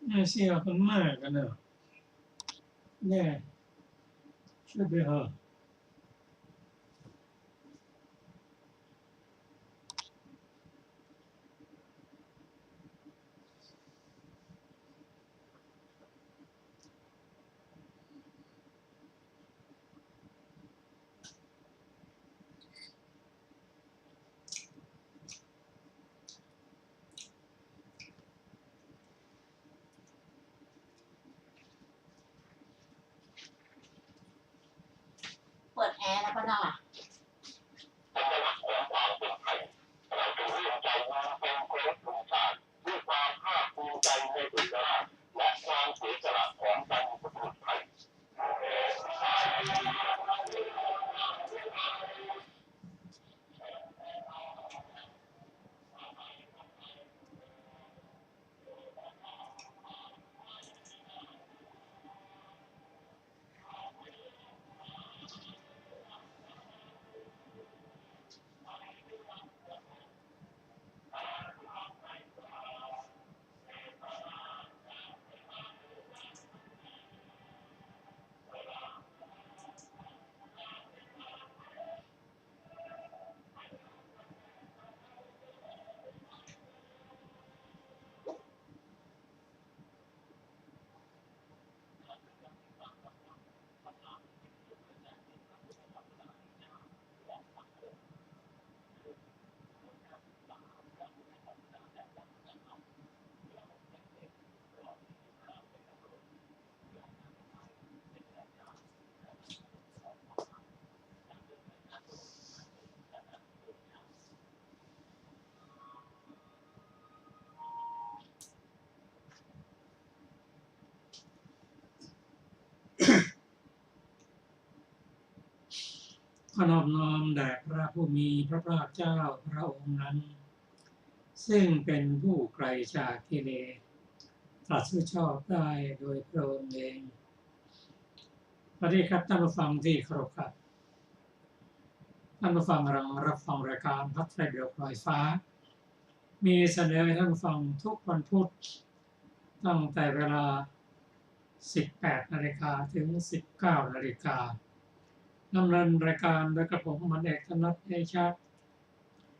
那些要很慢的呢，那是不是哈？เปิดแอร์แล้วก็นอนขนอบน้อมแด่พระผู้มีพระภาคเจ้าพระองค์นั้น ซึ่งเป็นผู้ไกลจากกิเลสตรัสรู้ชอบได้โดยพระองค์เองสวัสดีครับท่านผู้ฟังที่เคารพครับท่านผู้ฟังกำลังรับฟังรายการพัฒนาเดือดลอยฟ้ามีเสนอให้ท่านผู้ฟังทุกวันพุธตั้งแต่เวลา 18 นาฬิกาถึง 19 นาฬิกาดำเนินรายการโดยกระผมมันเอกธนัทเดชะ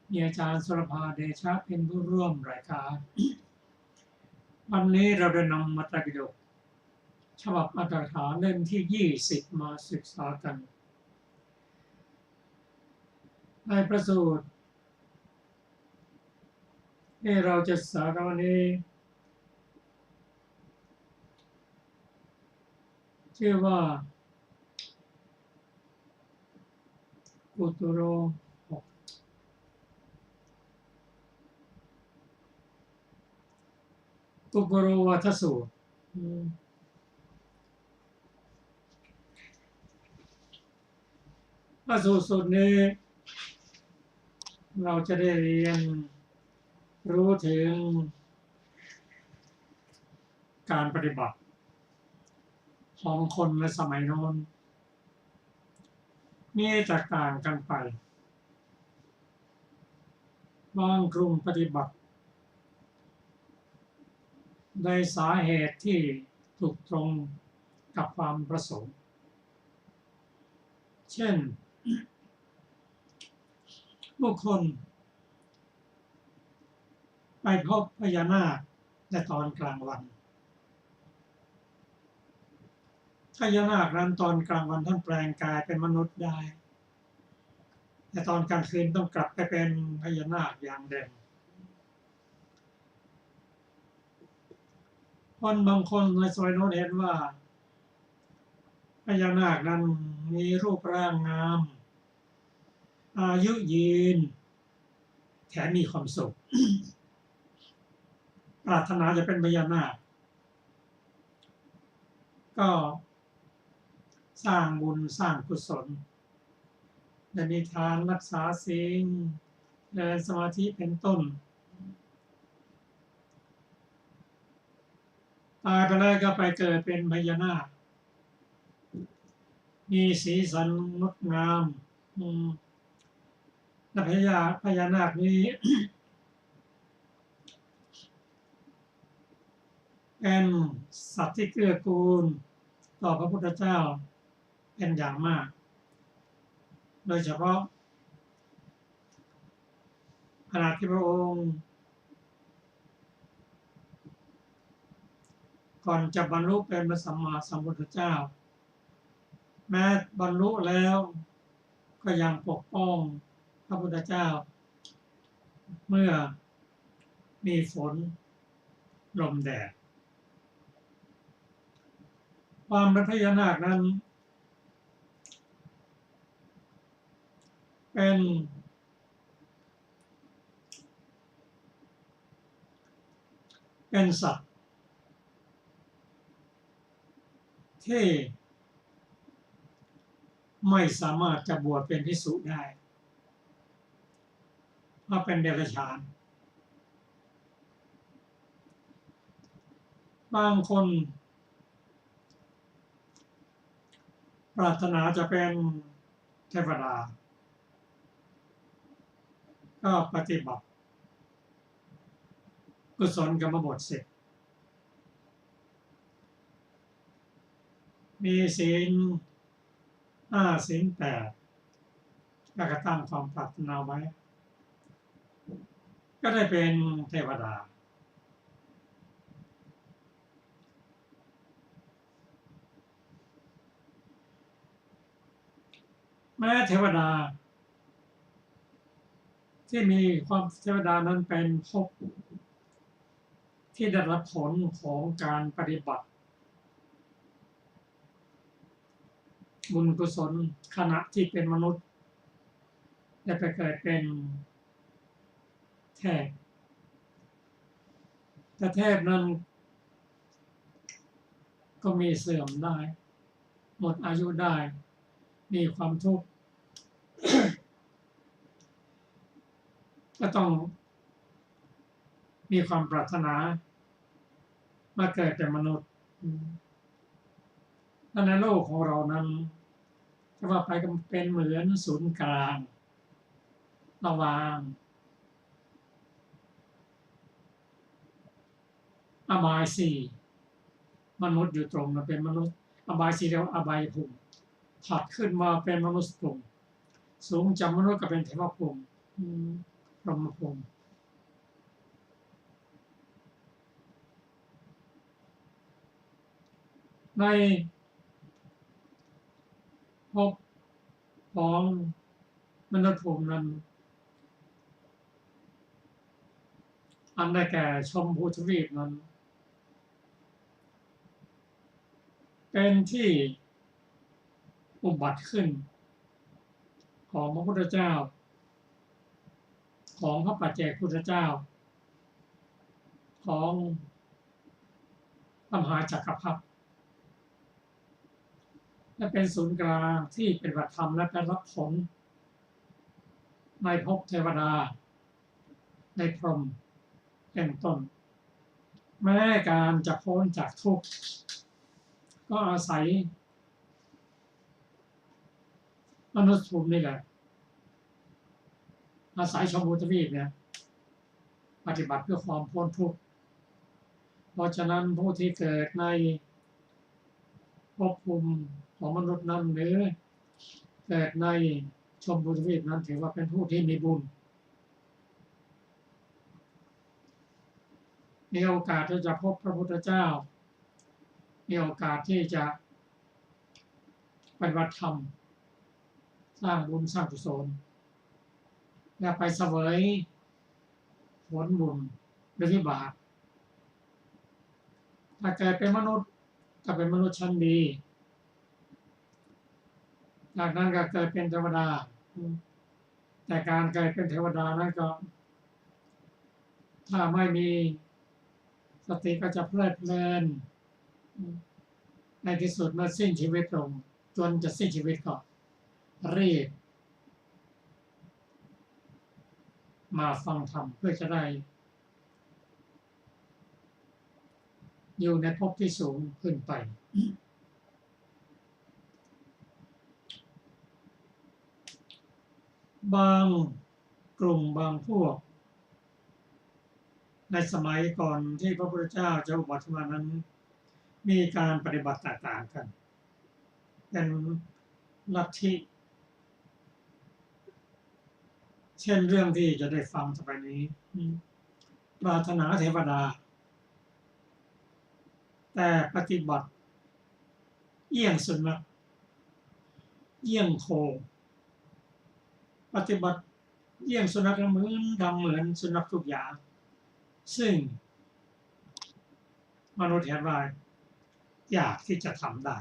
มีอาจารย์สุรภาเดชะเป็นผู้ร่วมรายการวันนี้เราได้นำมัตตปิฎกฉบับอัตถกถาเล่มที่ 20 มาศึกษากันในพระสูตรที่เราจะศึกษากันวันนี้ชื่อว่ากุตุโรกุปโรวัฏสูตรพระสูตรนี้เราจะได้เรียนรู้ถึงการปฏิบัติของคนในสมัยโน้นมีแตกต่างกันไปบางกลุ่มปฏิบัติในสาเหตุที่ถูกตรงกับความประสงค์เช่นบุคคลไปพบพญานาคในตอนกลางวันพญานาคนั้นตอนกลางวันท่านแปลงกายเป็นมนุษย์ได้แต่ตอนกลางคืนต้องกลับไปเป็นพญานาคอย่างเดิมคนบางคนในซอยโน้นเห็นว่าพญานาคนั้นมีรูปร่างงามอายุยืนแถมมีความสุขปรารถนาจะเป็นพญานาคก็สร้างบุญสร้างกุศลและมีทานรักษาศีลเดินสมาธิเป็นต้น ตายไปแล้วก็ไปเกิดเป็นพญานาคมีสีสันงดงามและพญานาคนี้ เป็นสัตว์ที่เกื้อกูลต่อพระพุทธเจ้าเป็นอย่างมาก โดยเฉพาะขณะที่พระองค์ก่อนจะบรรลุเป็นพระสัมมาสัมพุทธเจ้าแม้บรรลุแล้วก็ยังปกป้องพระพุทธเจ้าเมื่อมีฝนลมแดดความเป็นพญานาคนั้นเป็นสัตว์ที่ไม่สามารถจะบวชเป็นภิกษุได้เพราะเป็นเดรัจฉานบางคนปรารถนาจะเป็นเทวดาก็ปฏิบัติกุศลกรรมบทเสร็จมีศีล5 ศีล 8แล้วก็ตั้งความปรารถนาไว้ก็ได้เป็นเทวดาแม้เทวดาที่มีความเทวดานั้นเป็นภพที่ได้รับผลของการปฏิบัติบุญกุศลขณะที่เป็นมนุษย์ได้ไปเกิดเป็นเทพแต่เทพนั้นก็มีเสื่อมได้หมดอายุได้มีความทุกข์ก็ต้องมีความปรารถนามาเกิดเป็นมนุษย์และในโลกของเรานั้นจะว่าไปก็เป็นเหมือนศูนย์กลางระหว่างอบาย4มนุษย์อยู่ตรงนั้นเป็นมนุษย์อบาย4เรียกว่าอบายภูมิถัดขึ้นมาเป็นมนุษย์ภูมิสูงจากมนุษย์ก็เป็นเทวภูมิพรหมภูมิในภพของมนุษย์ภูมินั้นอันได้แก่ชมพูทวีปนั้นเป็นที่อุบัติขึ้นของพระพุทธเจ้าของพระปัจเจกพุทธเจ้าของพระมหาจักรพรรดิและเป็นศูนย์กลางที่เป็นวัตธรรมและเป็นรับผลในภพเทวดาในพรหมเป็นต้นแม้การจะพ้นจากทุกข์ก็อาศัยมนุษย์ภูมินี่แหละอาศัยชมพูทวีปเนี่ยปฏิบัติเพื่อความพ้นทุกข์เพราะฉะนั้นผู้ที่เกิดในภพภูมิของมนุษย์นั้นหรือเกิดในชมพูทวีปนั้นถือว่าเป็นผู้ที่มีบุญมีโอกาสที่จะพบพระพุทธเจ้ามีโอกาสที่จะปฏิบัติธรรมสร้างบุญสร้างกุศลและไปเสวยผลบุญหรือวิบากถ้าเกิดเป็นมนุษย์ก็เป็นมนุษย์ชั้นดีจากนั้นก็เกิดเป็นเทวดาแต่การเกิดเป็นเทวดานั้นก็ถ้าไม่มีสติก็จะเพลิดเพลินในที่สุดเมื่อสิ้นชีวิตลงจนจะสิ้นชีวิตก็รีบมาฟังธรรมเพื่อจะได้ อยู่ในภพที่สูงขึ้นไปบางกลุ่มบางพวกในสมัยก่อนที่พระพุทธเจ้าจะอุบัติมานั้นมีการปฏิบัติต่างๆกันเป็นลัทธิเช่นเรื่องที่จะได้ฟังต่อไปนี้ปรารถนาเทวดาแต่ปฏิบัติเยี่ยงสุนัขเยี่ยงโคปฏิบัติเยี่ยงสุนัขเหมือนดำเหมือนสุนัขทุกอย่างซึ่งมนุษย์เห็นว่าอยากที่จะทำได้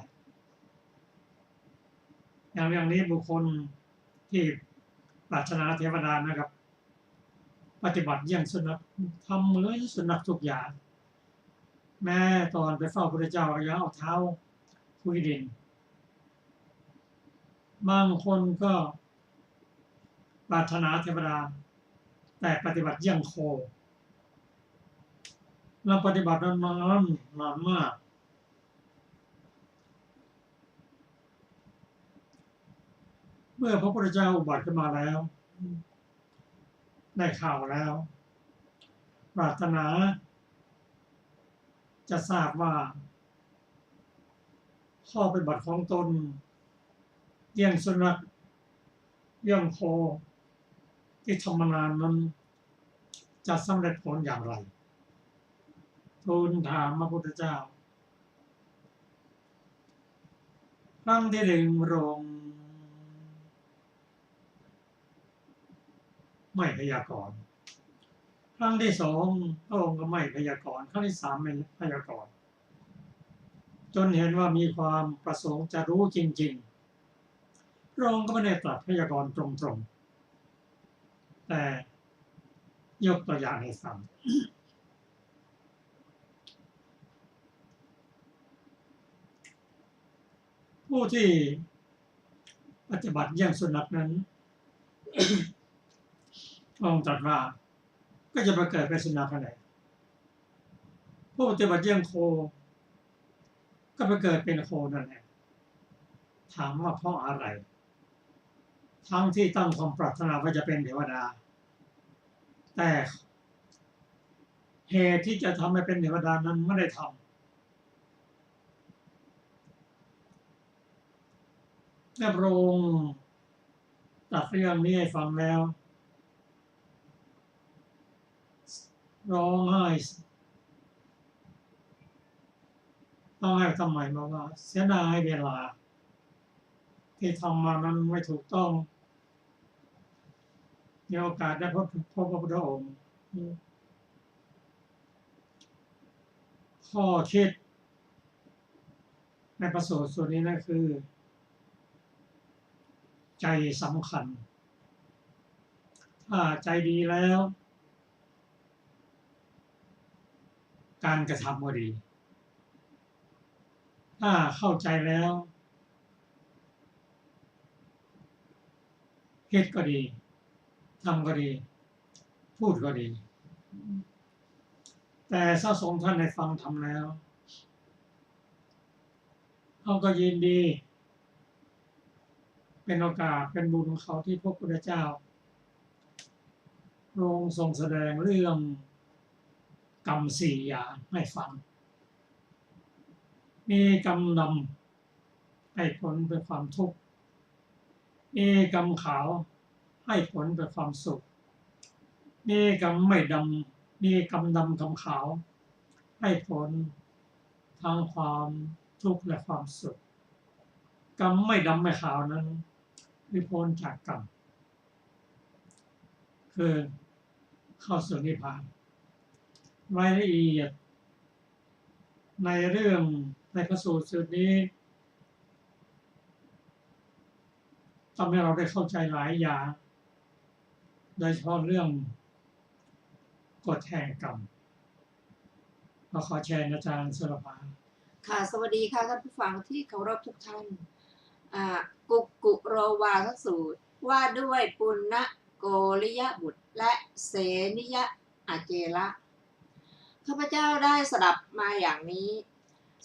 อย่างนี้บุคคลที่ปรารถนาเทวดานะครับปฏิบัติเยี่ยงสุนัขทำเหมือนสุนัขทุกอย่างแม้ตอนไปเฝ้าพระพุทธเจ้ายังเอาเท้าคุยดินบางคนก็ปรารถนาเทวดาแต่ปฏิบัติเยี่ยงโคเราปฏิบัตินานมากเมื่อพระพุทธเจ้าอุบัติขึ้นมาแล้วได้ข่าวแล้วปรารถนาจะทราบว่าข้อปฏิบัติของตนเยี่ยงสุนัขเยี่ยงโคที่ทำมานานนั้นจะสำเร็จผลอย่างไรทูลถามพระพุทธเจ้าครั้งที่หนึ่งพระองค์ไม่พยากรณ์ครั้งที่สองพระองค์ก็ไม่พยากรณ์ครั้งที่สามไม่พยากรณ์จนเห็นว่ามีความประสงค์จะรู้จริงๆพระองค์ก็ไม่ได้ตรัสพยากรณ์ตรงๆแต่ยกตัวอย่างให้ฟังผู้ที่ปฏิบัติเยี่ยงสุนัขนั้นพระองค์ตรัสว่าก็จะไปเกิดเป็นสุนัขอะไรผู้ปฏิบัติเยี่ยงโคก็ไปเกิดเป็นโคนั่นแหละถามว่าเพราะอะไรทั้งที่ตั้งความปรารถนาว่าจะเป็นเทวดาแต่เหตุที่จะทำให้เป็นเทวดานั้นไม่ได้ทำพระองค์ตรัสเรื่องนี้ให้ฟังแล้วร้องไห้ทำไมมาว่าเสียดายเวลาที่ทำมานั้นไม่ถูกต้องมีโอกาสได้พบพระพุทธองค์ข้อคิดในพระสูตรส่วนนี้นั่นคือใจสำคัญถ้าใจดีแล้วการกระทำก็ดีถ้าเข้าใจแล้วคิดก็ดีทำก็ดีพูดก็ดีแต่พระสงฆ์ท่านได้ฟังทำแล้วเขาก็ยินดีเป็นโอกาสเป็นบุญของเขาที่พระพุทธเจ้าทรงแสดงเรื่องกรรมสี่อย่างให้ฟังมีกรรมดำให้ผลเป็นความทุกข์มีกรรมขาวให้ผลเป็นความสุขมีกรรมไม่ดำมีกรรมดำกรรมขาวให้ผลทางความทุกข์และความสุขกรรมไม่ดำไม่ขาวนั้นคือพ้นจากกรรมคือเข้าสู่นิพพานรายละเอียดในเรื่องในพระสูตรนี้ทำให้เราได้เข้าใจหลายอย่างโดยเฉพาะเรื่องกฎแห่งกรรมเราขอแชร์อาจารย์สุรภาค่ะสวัสดีค่ะท่านผู้ฟังที่เคารพทุกท่านกุโรวาทสูตรว่าด้วยปุณณโกริยบุตรและเสนิยะอาเจระ ข้าพเจ้าได้สดับมาอย่างนี้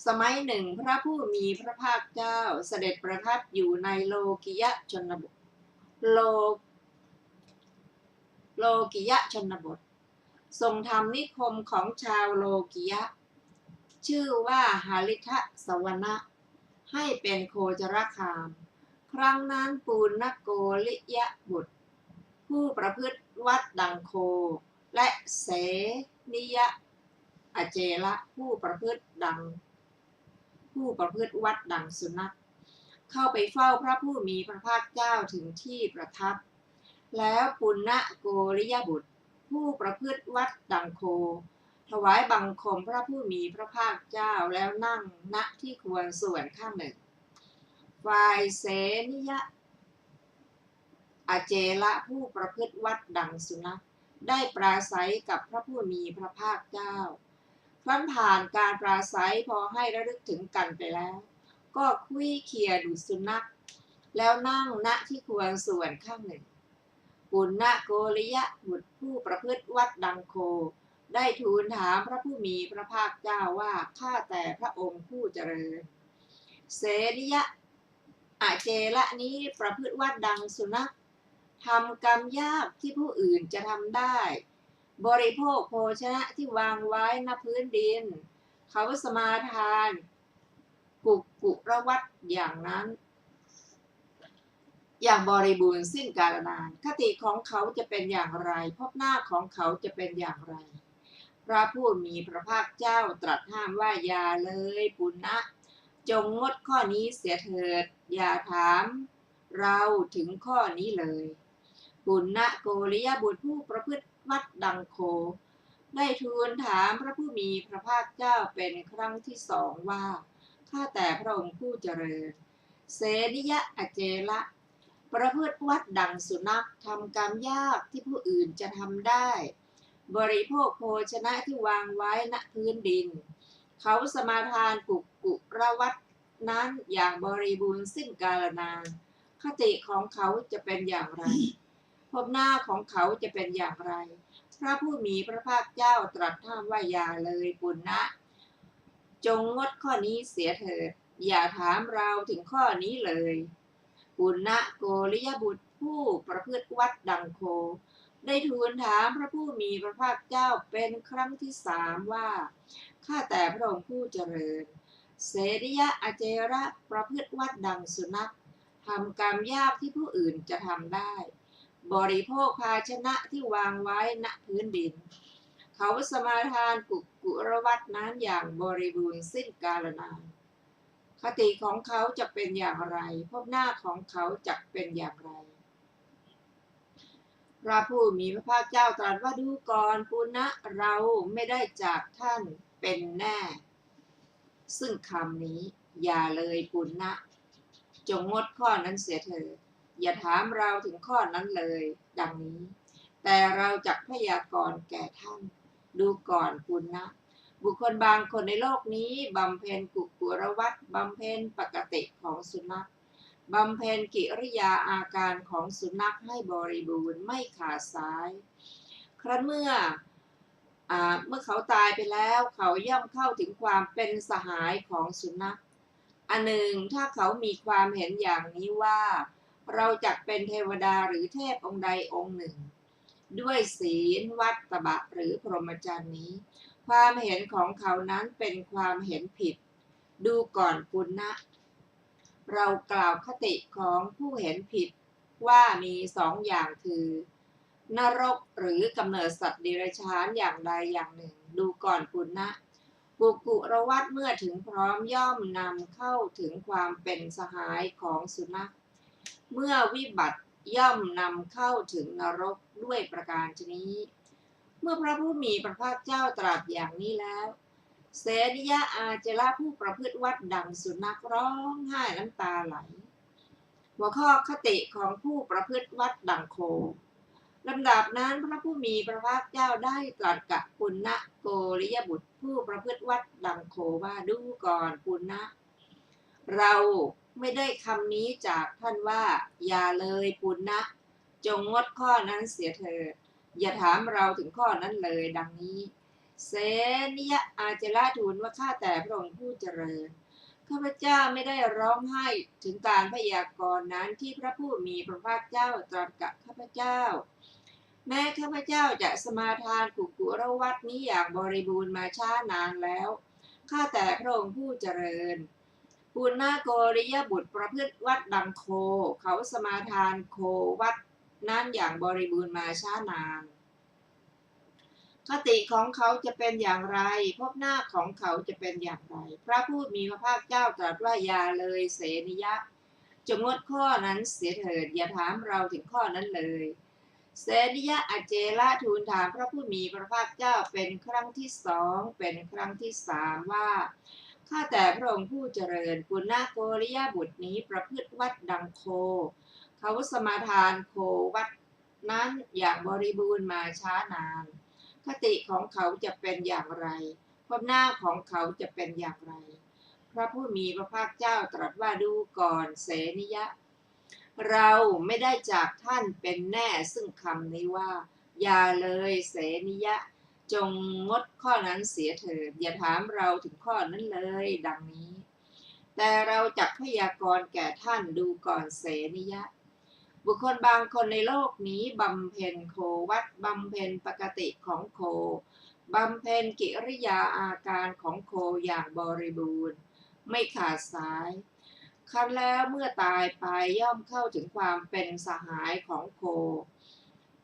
สมัยหนึ่งพระผู้มีพระภาคเจ้าเสด็จประทับอยู่ในโลกิยชนบทโลโลกิยชนบททรงทำนิคมของชาวโลกิยะชื่อว่าหาลิทะสวนะให้เป็นโคจรคาม ครั้งนั้นปูณณโกริยบุตรผู้ประพฤติวัดดังโคและเสนิยะอเจระผู้ประพฤติวัดดังสุนัขเข้าไปเฝ้าพระผู้มีพระภาคเจ้าถึงที่ประทับแล้วปุณณโกริยบุตรผู้ประพฤติวัดดังโคถวายบังคมพระผู้มีพระภาคเจ้าแล้วนั่งณที่ควรส่วนข้างหนึ่งฝ่ายเสนิยะอเจระผู้ประพฤติวัดดังสุนัขได้ปราศัยกับพระผู้มีพระภาคเจ้าครั้นผ่านการปราศัยพอให้ระลึกถึงกันไปแล้วก็คุยเคียดุสุนัขแล้วนั่งณที่ควรส่วนข้างหนึ่งปุณณโกริยบุตรผู้ประพฤติวัดดังโคได้ทูลถามพระผู้มีพระภาคเจ้าว่าข้าแต่พระองค์ผู้เจริญเสนิยะอเจระนี้ประพฤติวัดดังสุนัขทำกรรมยากที่ผู้อื่นจะทำได้บริโภคโภชนะที่วางไว้ณพื้นดินเขาสมาทานกุระวัตอย่างนั้นอย่างบริบูรณ์สิ้นกาลนานคติของเขาจะเป็นอย่างไรภพหน้าของเขาจะเป็นอย่างไรพระผู้มีพระภาคเจ้าตรัสห้ามว่าอย่าเลยปุณณะจงงดข้อนี้เสียเถิดอย่าถามเราถึงข้อนี้เลยปุณณโกริยบุตรผู้ประพฤติวัดดังโคได้ทูลถามพระผู้มีพระภาคเจ้าเป็นครั้งที่สองว่าข้าแต่พระองค์ผู้เจริญเสนิยะอเจระประพฤติวัดดังสุนัขทำกรรมยากที่ผู้อื่นจะทำได้บริโภคโภชนะที่วางไว้ณพื้นดินเขาสมาทานกุระวัตนั้นอย่างบริบูรณ์สิ้นกาลนานคติของเขาจะเป็นอย่างไรภพหน้าของเขาจะเป็นอย่างไรพระผู้มีพระภาคเจ้าตรัสห้ามว่าอย่าเลยปุณณะจงงดข้อนี้เสียเถิดอย่าถามเราถึงข้อนี้เลยปุณณโกริยบุตรผู้ประพฤติวัดดังโคได้ทูลถามพระผู้มีพระภาคเจ้าเป็นครั้งที่สามว่าข้าแต่พระองค์ผู้เจริญเสนิยะอเจระประพฤติวัดดังสุนัขทำกรรมยากที่ผู้อื่นจะทำได้บริโภคภาชนะที่วางไว้ณพื้นดินเขาสมาทานกุระวัตนั้นอย่างบริบูรณ์สิ้นกาลนานคติของเขาจะเป็นอย่างไรภพหน้าของเขาจะเป็นอย่างไรพระผู้มีพระภาคเจ้าตรัสว่าดูก่อนปุณณะเราไม่ได้จากท่านเป็นแน่ซึ่งคำนี้อย่าเลยปุณณะจงงดข้อนั้นเสียเถิดอย่าถามเราถึงข้อนั้นเลยดังนี้แต่เราจักพยากรณ์แก่ท่านดูก่อนปุณณะบุคคลบางคนในโลกนี้บำเพ็ญกุระวัตบำเพ็ญปกติของสุนัขบำเพ็ญกิริยาอาการของสุนัขให้บริบูรณ์ไม่ขาดสายครั้นเมื่อเขาตายไปแล้วเขาย่อมเข้าถึงความเป็นสหายของสุนัขอันหนึ่งถ้าเขามีความเห็นอย่างนี้ว่าเราจักเป็นเทวดาหรือเทพองค์ใดองค์หนึ่งด้วยศีลวัตตบะหรือพรหมจรรย์นี้ความเห็นของเขานั้นเป็นความเห็นผิดดูก่อนปุณณะเรากล่าวคติของผู้เห็นผิดว่ามีสองอย่างคือนรกหรือกำเนิดสัตว์เดรัจฉานอย่างใดอย่างหนึ่งดูก่อนปุณณะกุระวัตเมื่อถึงพร้อมย่อมนำเข้าถึงความเป็นสหายของสุนัขเมื่อวิบัติย่อมนำเข้าถึงนรกด้วยประการชนี้เมื่อพระผู้มีพระภาคเจ้าตรัสอย่างนี้แล้วเสนิยะอาเจระผู้ประพฤติวัดดังสุนัขร้องไห้น้ำตาไหลหัวข้อคติของผู้ประพฤติวัดดังโคลำดับนั้นพระผู้มีพระภาคเจ้าได้ตรัสกับปุณณโกริยบุตรผู้ประพฤติวัดดังโคว่าดูก่อนปุณณะเราไม่ได้คำนี้จากท่านว่าอย่าเลยปุณณะจงงดข้อนั้นเสียเถิดอย่าถามเราถึงข้อนั้นเลยดังนี้ เสนิยะอาเจละทูลว่าข้าแต่พระองค์ผู้เจริญข้าพเจ้าไม่ได้ร้องไห้ถึงการพยากรณ์นั้นที่พระผู้มีพระภาคเจ้าตรัสกับข้าพเจ้าแม้ข้าพเจ้าจะสมาทานกุกุรวัตนี้อย่างบริบูรณ์มาช้านานแล้วข้าแต่พระองค์ผู้เจริญปุณณโกริยบุตรประพฤติวัดดังโคเขาสมาทานโควัดนั้นอย่างบริบูรณ์มาช้านานคติของเขาจะเป็นอย่างไรภพหน้าของเขาจะเป็นอย่างไรพระผู้มีพระภาคเจ้าตรัสว่าอย่าเลยเสนิยะจงงดข้อนั้นเสียเถิดอย่าถามเราถึงข้อนั้นเลยเสนิยะอเจละทูลถามพระผู้มีพระภาคเจ้าเป็นครั้งที่สองเป็นครั้งที่สามว่าข้าแต่พระองค์ผู้เจริญปุณณโกริยบุตรนี้ประพฤติวัดดังโคเขาสมาทานโควัดนั้นอย่างบริบูรณ์มาช้านานคติของเขาจะเป็นอย่างไรภพหน้าของเขาจะเป็นอย่างไรพระผู้มีพระภาคเจ้าตรัสว่าดูก่อนเสนิยะเราไม่ได้จากท่านเป็นแน่ซึ่งคำนี้ว่าอย่าเลยเสนิยะจงงดข้อนั้นเสียเถิดอย่าถามเราถึงข้อนั้นเลยดังนี้แต่เราจักพยากรณ์แก่ท่านดูก่อนเสนิยะบุคคลบางคนในโลกนี้บำเพ็ญโควัดบำเพ็ญปกติของโคบำเพ็ญกิริยาอาการของโคอย่างบริบูรณ์ไม่ขาดสายครั้นแล้วเมื่อตายไปย่อมเข้าถึงความเป็นสหายของโค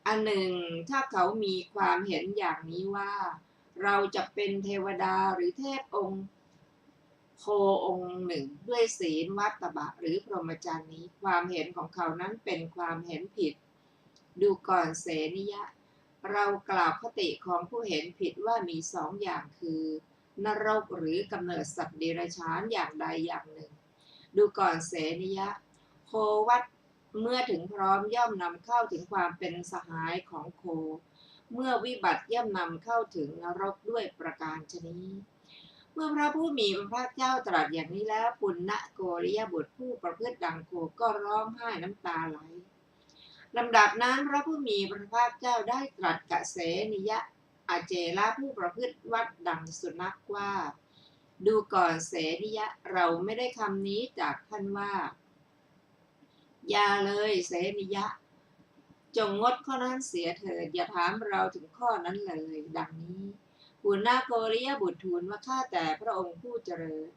อันหนึ่งถ้าเขามีความเห็นอย่างนี้ว่าเราจะเป็นเทวดาหรือเทพองค์โคองค์หนึ่งด้วยศีลวัตตบะหรือพรหมจรรย์นี้ความเห็นของเขานั้นเป็นความเห็นผิดดูก่อนเสนิยะเรากล่าวคติของผู้เห็นผิดว่ามีสองอย่างคือนรกหรือกำเนิดสัตว์เดรัจฉานอย่างใดอย่างหนึ่งดูก่อนเสนิยะโควัดเมื่อถึงพร้อมย่อมนำเข้าถึงความเป็นสหายของโคเมื่อวิบัติย่อมนำเข้าถึงนรกด้วยประการฉนี้เมื่อพระผู้มีพระภาคเจ้าตรัสอย่างนี้แล้วปุณณโกริยบุตรผู้ประพฤติดังโคก็ร้องไห้น้ำตาไหลลำดับนั้นพระผู้มีพระภาคเจ้าได้ตรัสกับเสนิยะอาเจละผู้ประพฤติวัดดังสุนัขว่าดูก่อนเสนิยะเราไม่ได้คำนี้จากท่านว่าอย่าเลยเสนิยะจงงดข้อนั้นเสียเถิดอย่าถามเราถึงข้อนั้นเลยดังนี้ปุณณโกริยบุตรทูลว่าข้าแต่พระองค์ผู้เจริญ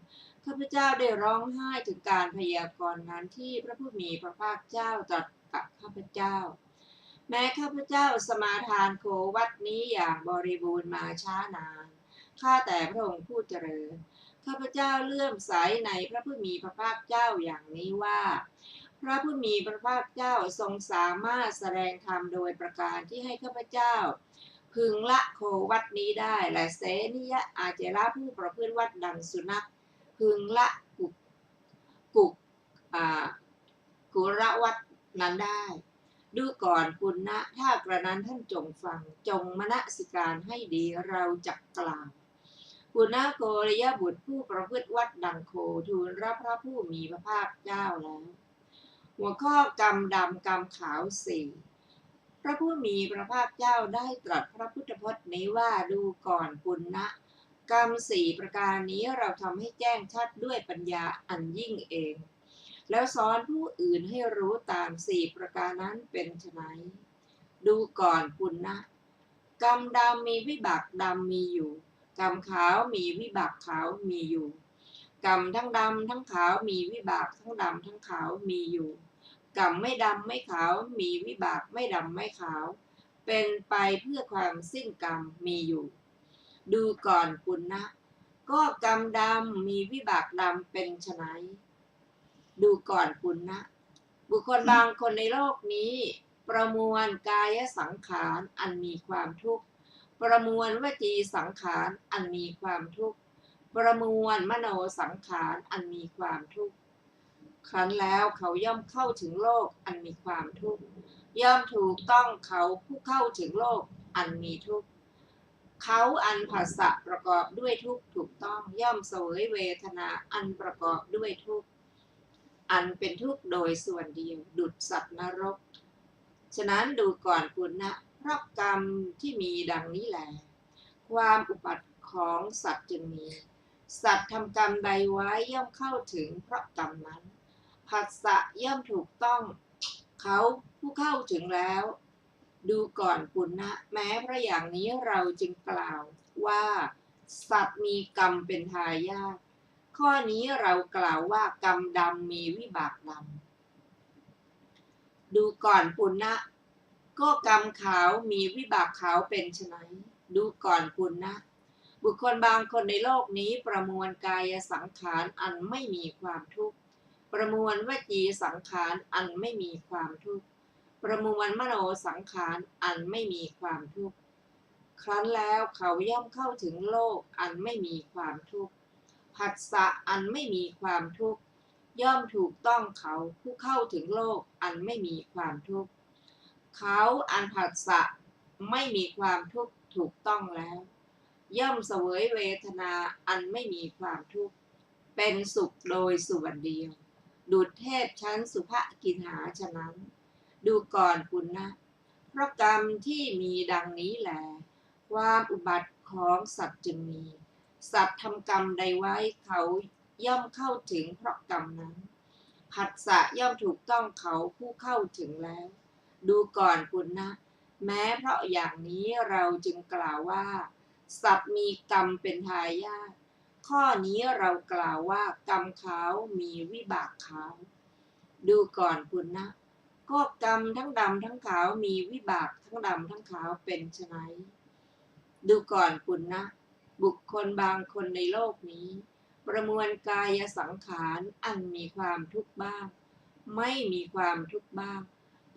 ข้าพเจ้าได้ร้องไห้ถึงการพยากรณ์นั้นที่พระผู้มีพระภาคเจ้าตรัสกับข้าพเจ้าแม้ข้าพเจ้าสมาทานโควัดนี้อย่างบริบูรณ์มาช้านานข้าแต่พระองค์ผู้เจริญข้าพเจ้าเลื่อมใสในพระผู้มีพระภาคเจ้าอย่างนี้ว่าพระผู้มีพระภาคเจ้าทรงสามารถแสดงธรรมโดยประการที่ให้ข้าพเจ้าพึงละโควัดนี้ได้และเสนิยะอาเจระผู้ประพฤติวัดดังสุนัขพึงละกุกุระวัดนั้นได้ดูก่อนปุณณะถ้ากระนั้นท่านจงฟังจงมนสิการให้ดีเราจักกล่าวปุณณโกริยบุตรผู้ประพฤติวัดดังโคทูลรับพระผู้มีพระภาคเจ้าแล้วหัวข้อกรรมดำกรรมขาวสี่พระผู้มีพระภาคเจ้าได้ตรัสพระพุทธพจน์นี้ว่าดูก่อนปุณณะกรรมสี่ประการนี้เราทำให้แจ้งชัดด้วยปัญญาอันยิ่งเองแล้วสอนผู้อื่นให้รู้ตามสี่ประการนั้นเป็นไฉนดูก่อนปุณณะกรรมดำมีวิบากดำมีอยู่กรรมขาวมีวิบากขาวมีอยู่กรรมทั้งดำทั้งขาวมีวิบากทั้งดำทั้งขาวมีอยู่กรรมไม่ดำไม่ขาวมีวิบากไม่ดำไม่ขาวเป็นไปเพื่อความสิ้นกรรมมีอยู่ดูก่อนปุณณะก็กรรมดำมีวิบากดำเป็นไฉนดูก่อนปุณณะบุคคลบางคนในโลกนี้ประมวลกายสังขารอันมีความทุกข์ประมวลวจีสังขารอันมีความทุกข์ประมวลมโนสังขารอันมีความทุกข์ครั้นแล้วเขาย่อมเข้าถึงโลกอันมีความทุกข์ย่อมถูกต้องเขาผู้เข้าถึงโลกอันมีทุกข์เขาอันผัสสะประกอบด้วยทุกข์ถูกต้องย่อมเสวยเวทนาอันประกอบด้วยทุกข์อันเป็นทุกข์โดยส่วนเดียวดุจสัตว์นรกฉะนั้นดูก่อนปุณณะเพราะกรรมที่มีดังนี้แล ความอุบัติของสัตว์จึงมี สัตว์ทำกรรมใดไว้ย่อมเข้าถึงเพราะกรรมนั้นผัสสะย่อมถูกต้องเขาผู้เข้าถึงแล้ว ดูก่อนปุณณะแม้เพราะอย่างนี้เราจึงกล่าวว่าสัตว์มีกรรมเป็นทายาทข้อนี้เรากล่าวว่ากรรมดำมีวิบากดำดูก่อนปุณณะก็กรรมขาวมีวิบากขาวเป็นไฉนดูก่อนปุณณะบุคคลบางคนในโลกนี้ประมวลกายสังขารอันไม่มีความทุกข์ประมวลวจีสังขารอันไม่มีความทุกข์ประมวลมโนสังขารอันไม่มีความทุกข์ครั้นแล้วเขาย่อมเข้าถึงโลกอันไม่มีความทุกข์ผัสสะอันไม่มีความทุกข์ย่อมถูกต้องเขาผู้เข้าถึงโลกอันไม่มีความทุกข์เขาอันผัสสะไม่มีความทุกข์ถูกต้องแล้วย่อมเสวยเวทนาอันไม่มีความทุกข์เป็นสุขโดยส่วนเดียวดุจเทพชั้นสุภกินหาฉะนั้นดูก่อนปุณณะเพราะกรรมที่มีดังนี้แลความอุบัติของสัตว์จึงมีสัตว์ทำกรรมใดไว้เขาย่อมเข้าถึงเพราะกรรมนั้นผัสสะย่อมถูกต้องเขาผู้เข้าถึงแล้วดูก่อนปุณณะแม้เพราะอย่างนี้เราจึงกล่าวว่าสัตว์มีกรรมเป็นทายาทข้อนี้เรากล่าวว่ากรรมขาวมีวิบากขาวดูก่อนปุณณะก็กรรมทั้งดำทั้งขาวมีวิบากทั้งดำทั้งขาวเป็นไฉนดูก่อนปุณณะบุคคลบางคนในโลกนี้ประมวลกายสังขารอันมีความทุกข์บ้างไม่มีความทุกข์บ้าง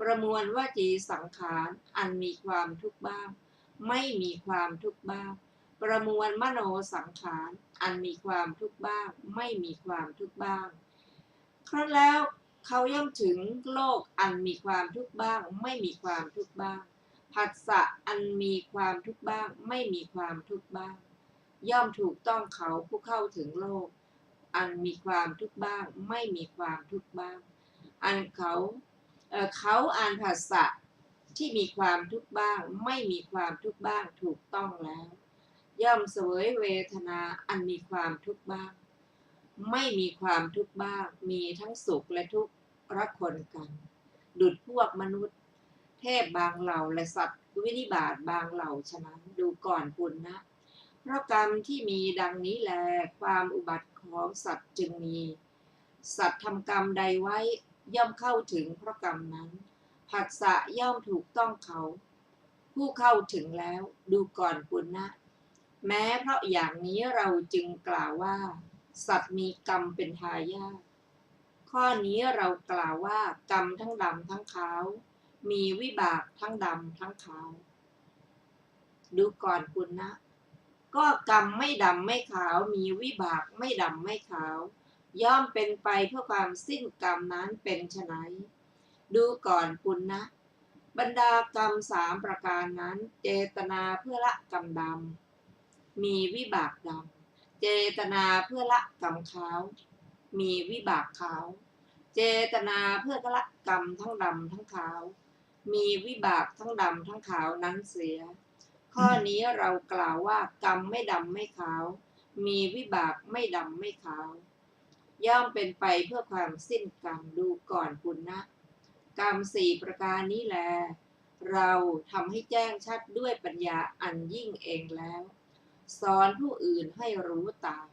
ประมวลวจีสังขารอันมีความทุกข์บ้างไม่มีความทุกข์บ้างประมวลมโนสังขารอันมีความทุกข์บ้างไม่มีความทุกข์บ้างครั้นแล้วเขาย่อมถึงโลกอันมีความทุกข์บ้างไม่มีความทุกข์บ้างผัสสะอันมีความทุกข์บ้างไม่มีความทุกข์บ้างย่อมถูกต้องเขาผู้เข้าถึงโลกอันมีความทุกข์บ้างไม่มีความทุกข์บ้างอันเขาอันผัสสะที่มีความทุกข์บ้างไม่มีความทุกข์บ้างถูกต้องแล้วย่อมเสวยเวทนาอันมีความทุกข์บ้างไม่มีความทุกข์บ้างมีทั้งสุขและทุกข์รักคนกันดุจพวกมนุษย์เทพบางเหล่าและสัตว์วินิบาตบางเหล่าฉะนั้นดูก่อนปุณณะเพราะกรรมที่มีดังนี้แลความอุบัติของสัตว์จึงมีสัตว์ทำกรรมใดไว้ย่อมเข้าถึงเพราะกรรมนั้นผัสสะย่อมถูกต้องเขาผู้เข้าถึงแล้วดูก่อนปุณณะแม้เพราะอย่างนี้เราจึงกล่าวว่าสัตว์มีกรรมเป็นทายาทข้อนี้เรากล่าวว่ากรรมทั้งดำทั้งขาวมีวิบากทั้งดำทั้งขาวดูก่อนปุณณะก็กรรมไม่ดำไม่ขาวมีวิบากไม่ดำไม่ขาวย่อมเป็นไปเพื่อความสิ้นกรรมนั้นเป็นไฉนดูก่อนปุณณะบรรดากรรม3ประการนั้นเจตนาเพื่อละกรรมดำมีวิบากดำเจตนาเพื่อละกรรมขาวมีวิบากขาวเจตนาเพื่อละกรรมทั้งดำทั้งขาวมีวิบากทั้งดำทั้งขาวนั้นเสียข้อนี้เรากล่าวว่ากรรมไม่ดำไม่ขาวมีวิบากไม่ดำไม่ขาวย่อมเป็นไปเพื่อความสิ้นกรรมดูก่อนปุณณะกรรม4ประการนี้แลเราทำให้แจ้งชัดด้วยปัญญาอันยิ่งเองแล้วสอนผู้อื่นให้รู้ตาม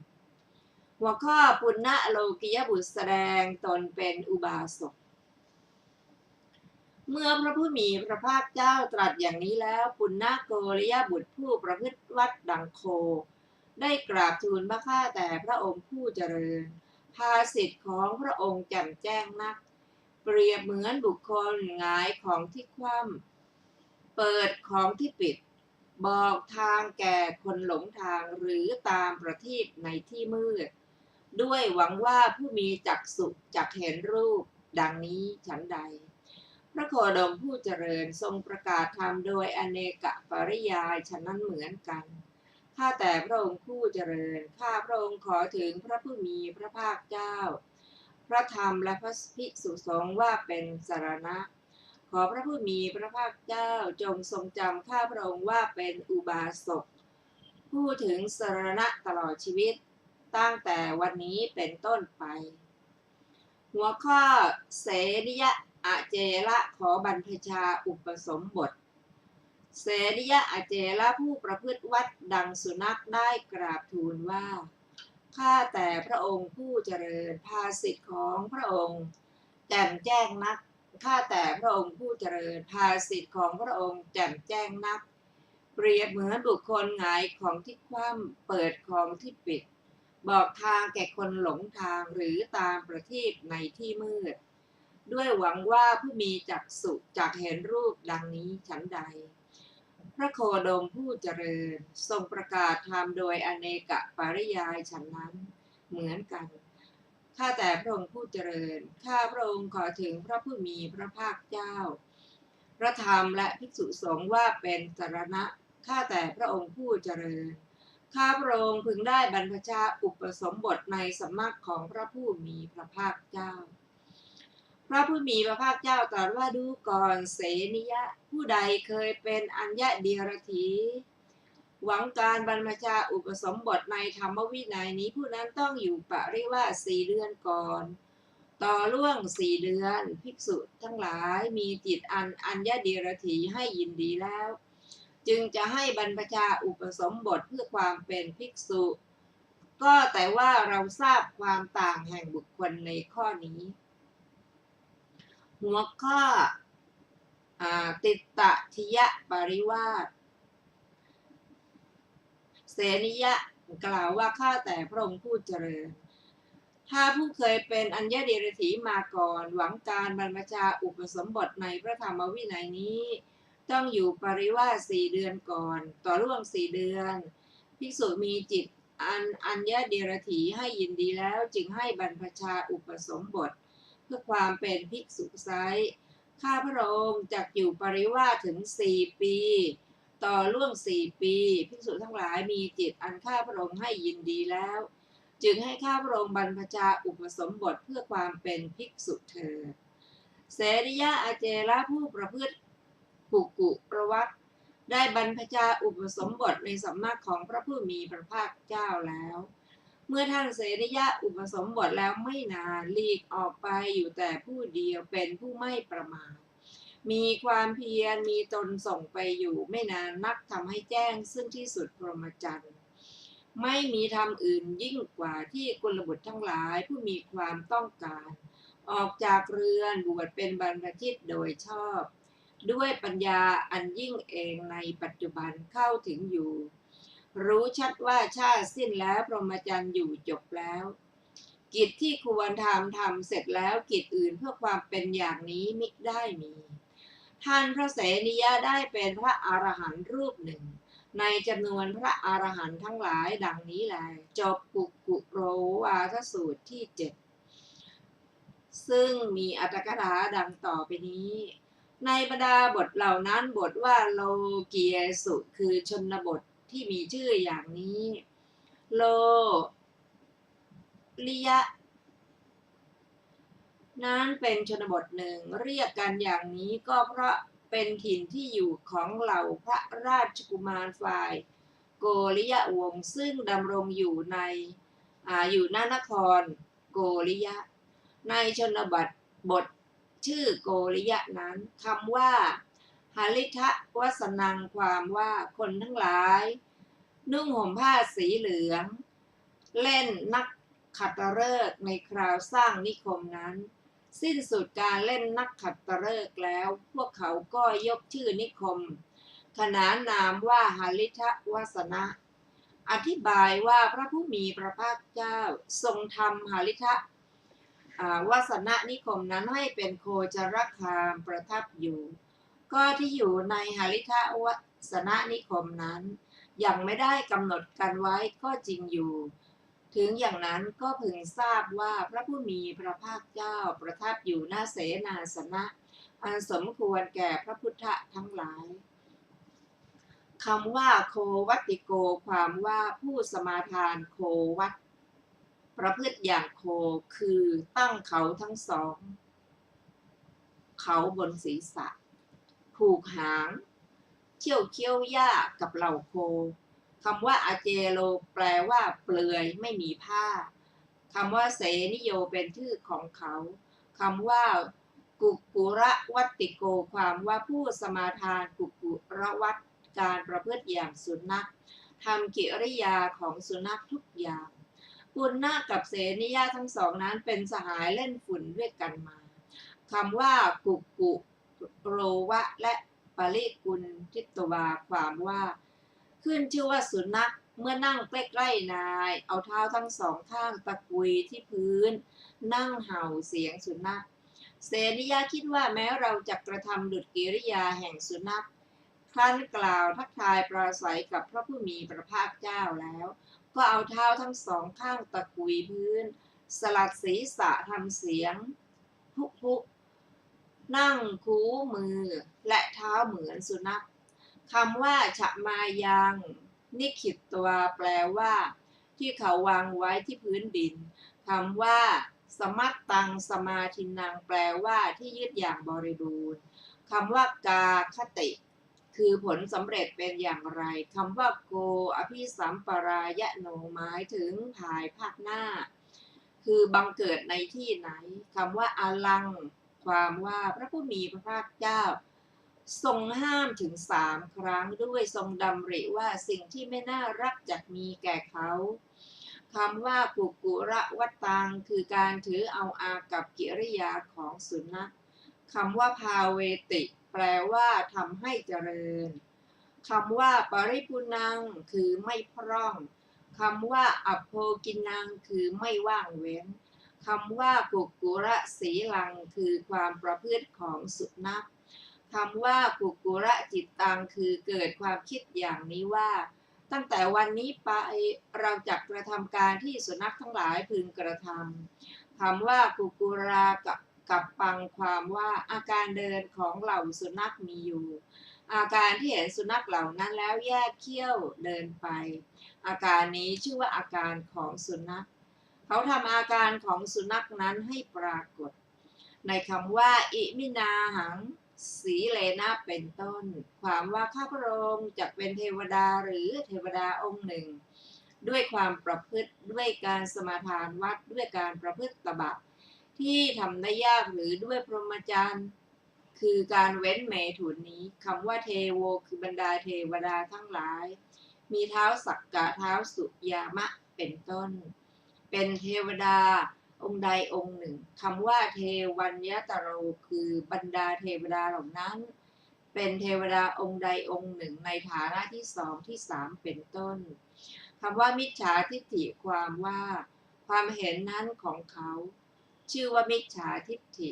หัวข้อปุณณะโลกิยบุตรแสดงตนเป็นอุบาสกเมื่อพระผู้มีพระภาคเจ้าตรัสอย่างนี้แล้วปุณณโกริยบุตรผู้ประพฤติวัดดังโคได้กราบทูลพระข้าแต่พระองค์ผู้เจริญภาสิทธิ์ของพระองค์แจ่มแจ้งนักเปรียบเหมือนบุคคลหงายของที่คว่ำเปิดของที่ปิดบอกทางแก่คนหลงทางหรือตามประทีปในที่มืดด้วยหวังว่าผู้มีจักษุจักเห็นรูปดังนี้ฉันใดพระโคดมผู้เจริญทรงประกาศธรรมโดยอเนกปริยายฉะนั้นเหมือนกันข้าแต่พระองค์ผู้เจริญข้าพระองค์ขอถึงพระผู้มีพระภาคเจ้าพระธรรมและพระภิกษุสงฆ์ว่าเป็นสรณะขอพระผู้มีพระภาคเจ้าจงทรงจำข้าพระองค์ว่าเป็นอุบาสก ผู้ถึงสรณะตลอดชีวิตตั้งแต่วันนี้เป็นต้นไปหัวข้อเสนิยะอาเจระขอบรรพชาอุปสมบทเสนิยะอาเจระผู้ประพฤติวัดดังสุนัขได้กราบทูลว่าข้าแต่พระองค์ผู้เจริญภาสิทธิ์ของพระองค์แจ่มแจ้งนักข้าแต่พระองค์ผู้เจริญภาสิทธิ์ของพระองค์แจ่มแจ้งนักเปรียบเหมือนบุคคลหงายของที่คว่ำเปิดของที่ปิดบอกทางแก่คนหลงทางหรือตามประทีปในที่มืดด้วยหวังว่าผู้มีจักษุจักเห็นรูปดังนี้ฉันใดพระโคดมผู้เจริญทรงประกาศธรรมโดยอเนกปริยายฉันนั้นเหมือนกันข้าแต่พระองค์ผู้เจริญข้าพระองค์ขอถึงพระผู้มีพระภาคเจ้าพระธรรมและภิกษุสงฆ์ว่าเป็นสรณะข้าแต่พระองค์ผู้เจริญข้าพระองค์พึงได้บรรพชาอุปสมบทในสำนักของพระผู้มีพระภาคเจ้าพระผู้มีพระภาคเจ้าตรัสว่าดูก่อนเสนิยะผู้ใดเคยเป็นอัญญเดียรถีหวังการบรรพชาอุปสมบทในธรรมวินัยนี้ผู้นั้นต้องอยู่ปริวาส4 เดือนก่อนต่อล่วง4 เดือนภิกษุทั้งหลายมีจิตอัญญเดียรถีให้ยินดีแล้วจึงจะให้บรรพชาอุปสมบทเพื่อความเป็นภิกษุก็แต่ว่าเราทราบความต่างแห่งบุคคลในข้อนี้หัวข้อติตตทิยปริวาสเสนิยะกล่าวว่าข้าแต่พระองค์ผู้เจริญถ้าผู้เคยเป็นอัญญเดรถีมาก่อนหวังการบรรพชาอุปสมบทในพระธรรมวินัยนี้ต้องอยู่ปริวาส4 เดือนก่อนต่อล่วง4 เดือนภิกษุมีจิตอัญญเดรถีให้ยินดีแล้วจึงให้บรรพชาอุปสมบทเพื่อความเป็นภิกษุไซร้ข้าพระองค์จักอยู่ปริวาสถึง4 ปีต่อล่วง4 ปีภิกษุทั้งหลายมีจิตอันข้าพระองค์ให้ยินดีแล้วจึงให้ข้าพระองค์บรรพชาอุปสมบทเพื่อความเป็นภิกษุเถิดเสนิยะอาเจระผู้ประพฤติกุกุประวัติได้บรรพชาอุปสมบทในสำนักของพระผู้มีพระภาคเจ้าแล้วเมื่อท่านเสนิยะอุปสมบทแล้วไม่นานหลีกออกไปอยู่แต่ผู้เดียวเป็นผู้ไม่ประมาทมีความเพียรมีตนส่งไปอยู่ไม่นานนักทำให้แจ้งซึ่งที่สุดพรหมจรรย์ไม่มีธรรมอื่นยิ่งกว่าที่กุลบุตรทั้งหลายผู้มีความต้องการออกจากเรือนบวชเป็นบรรพชิตโดยชอบด้วยปัญญาอันยิ่งเองในปัจจุบันเข้าถึงอยู่รู้ชัดว่าชาติสิ้นแล้วพรหมจรรย์อยู่จบแล้วกิจที่ควรทำเสร็จแล้วกิจอื่นเพื่อความเป็นอย่างนี้มิได้มีท่านพระเสนิยะได้เป็นพระอรหันต์รูปหนึ่งในจำนวนพระอรหันต์ทั้งหลายดังนี้แลจบกุกุโรวาทสูตรที่ 7ซึ่งมีอรรถกถาดังต่อไปนี้ในบรรดาบทเหล่านั้นบทว่าโลกียสุคือชนบทที่มีชื่ออย่างนี้โลลิยะนั้นเป็นชนบทหนึ่งเรียกกันอย่างนี้ก็เพราะเป็นถิ่นที่อยู่ของเหล่าพระราชกุมารฝ่ายโกริยวงศ์ซึ่งดำรงอยู่ณนครโกริยะในชนบทชื่อโกริยะนั้นคำว่าหลิทะวสนังความว่าคนทั้งหลายนุ่งห่มผ้าสีเหลืองเล่นนักขัตฤกษ์ในคราวสร้างนิคมนั้นสิ้นสุดการเล่นนักขัตฤกษ์แล้วพวกเขาก็ยกชื่อนิคมขนานนามว่าหลิทะวสนะอธิบายว่าพระผู้มีพระภาคเจ้าทรงทำหลิทะวสนะนิคมนั้นให้เป็นโคจรคามประทับอยู่ก็ที่อยู่ในหลิทะวสนะนิคมนั้นยังไม่ได้กำหนดกันไว้ก็จริงอยู่ถึงอย่างนั้นก็พึงทราบว่าพระผู้มีพระภาคเจ้าประทับอยู่ณเสนาสนะอันสมควรแก่พระพุทธทั้งหลายคำว่าโควัตติโกความว่าผู้สมาทานโควัตประพฤติอย่างโคคือตั้งเขาทั้งสองเขาบนศีรษะผูกหางเขี้ยวหญ้ากับเหล่าโค คำว่าอาเจโลแปลว่าเปลือยไม่มีผ้าคำว่าเสนิโยเป็นชื่อของเขาคำว่ากุกุระวัตติโกความว่าผู้สมาทานกุกุระวัตการประพฤติอย่างสุนัขทำกิริยาของสุนัขทุกอย่างปุณณะกับเสนิยะทั้งสองนั้นเป็นสหายเล่นฝุ่นด้วยกันมาคำว่ากุกุโรวะและปริกุลทิตวาความว่าขึ้นชื่อว่าสุนัขเมื่อนั่งใกล้ๆนายเอาเท้าทั้งสองข้างตะกุยที่พื้นนั่งเห่าเสียงสุนัขเสนิยะคิดว่าแม้เราจะกระทำดุจกิริยาแห่งสุนัขครั้นกล่าวทักทายปราศัยกับพระผู้มีพระภาคเจ้าแล้วก็เอาเท้าทั้งสองข้างตะกุยพื้นสลัดศีรษะทำเสียงพุกนั่งคูมือและเท้าเหมือนสุนัขคำว่าฉะมายังนิขิตตัวแปลว่าที่เขาวางไว้ที่พื้นดินคำว่าสมัตตังสมาธินังแปลว่าที่ยึดอย่างบริบูรณ์คำว่ากาคติคือผลสำเร็จเป็นอย่างไรคำว่าโกอภิสัมปรายโนหมายถึงภายภาคหน้าคือบังเกิดในที่ไหนคำว่าอลังความว่าพระผู้มีพระภาคเจ้าทรงห้ามถึง3 ครั้งด้วยทรงดำริว่าสิ่งที่ไม่น่ารักจักมีแก่เขาคำว่ากุกุระวตังคือการถือเอาอากับกิริยาของสุนัขคำว่าพาเวติแปลว่าทำให้เจริญคำว่าปริปุนังคือไม่พร่องคำว่าอัปโภกินังคือไม่ว่างเว้นคำว่ากุกุระสีลังคือความประพฤติของสุนัขคำว่ากุกุระจิตตังคือเกิดความคิดอย่างนี้ว่าตั้งแต่วันนี้ไปเราจะกระทำการที่สุนัขทั้งหลายพึงกระทำคำว่ากุกุรากับปังความว่าอาการเดินของเหล่าสุนัขมีอยู่อาการที่เห็นสุนัขเหล่านั้นแล้วแยกเขี้ยวเดินไปอาการนี้ชื่อว่าอาการของสุนัขเขาทำอาการของสุนัขนั้นให้ปรากฏในคำว่าอิมินาหังสีเลนะเป็นต้นความว่าข้าพระองค์จะเป็นเทวดาหรือเทวดาองค์หนึ่งด้วยความประพฤติด้วยการสมาทานวัดด้วยการประพฤติตบะที่ทำได้ยากหรือด้วยพรหมจรรย์คือการเว้นเมถุนนี้คำว่าเทโวคือบรรดาเทวดาทั้งหลายมีเท้าสักกะเท้าสุยามะเป็นต้นเป็นเทวดาองค์ใดองค์หนึ่งคำว่าเทวัญญตโรคือบรรดาเทวดาเหล่านั้นเป็นเทวดาองค์ใดองค์หนึ่งในฐานะที่2ที่3เป็นต้นคำว่ามิจฉาทิฏฐิความว่าความเห็นนั้นของเขาชื่อว่ามิจฉาทิฏฐิ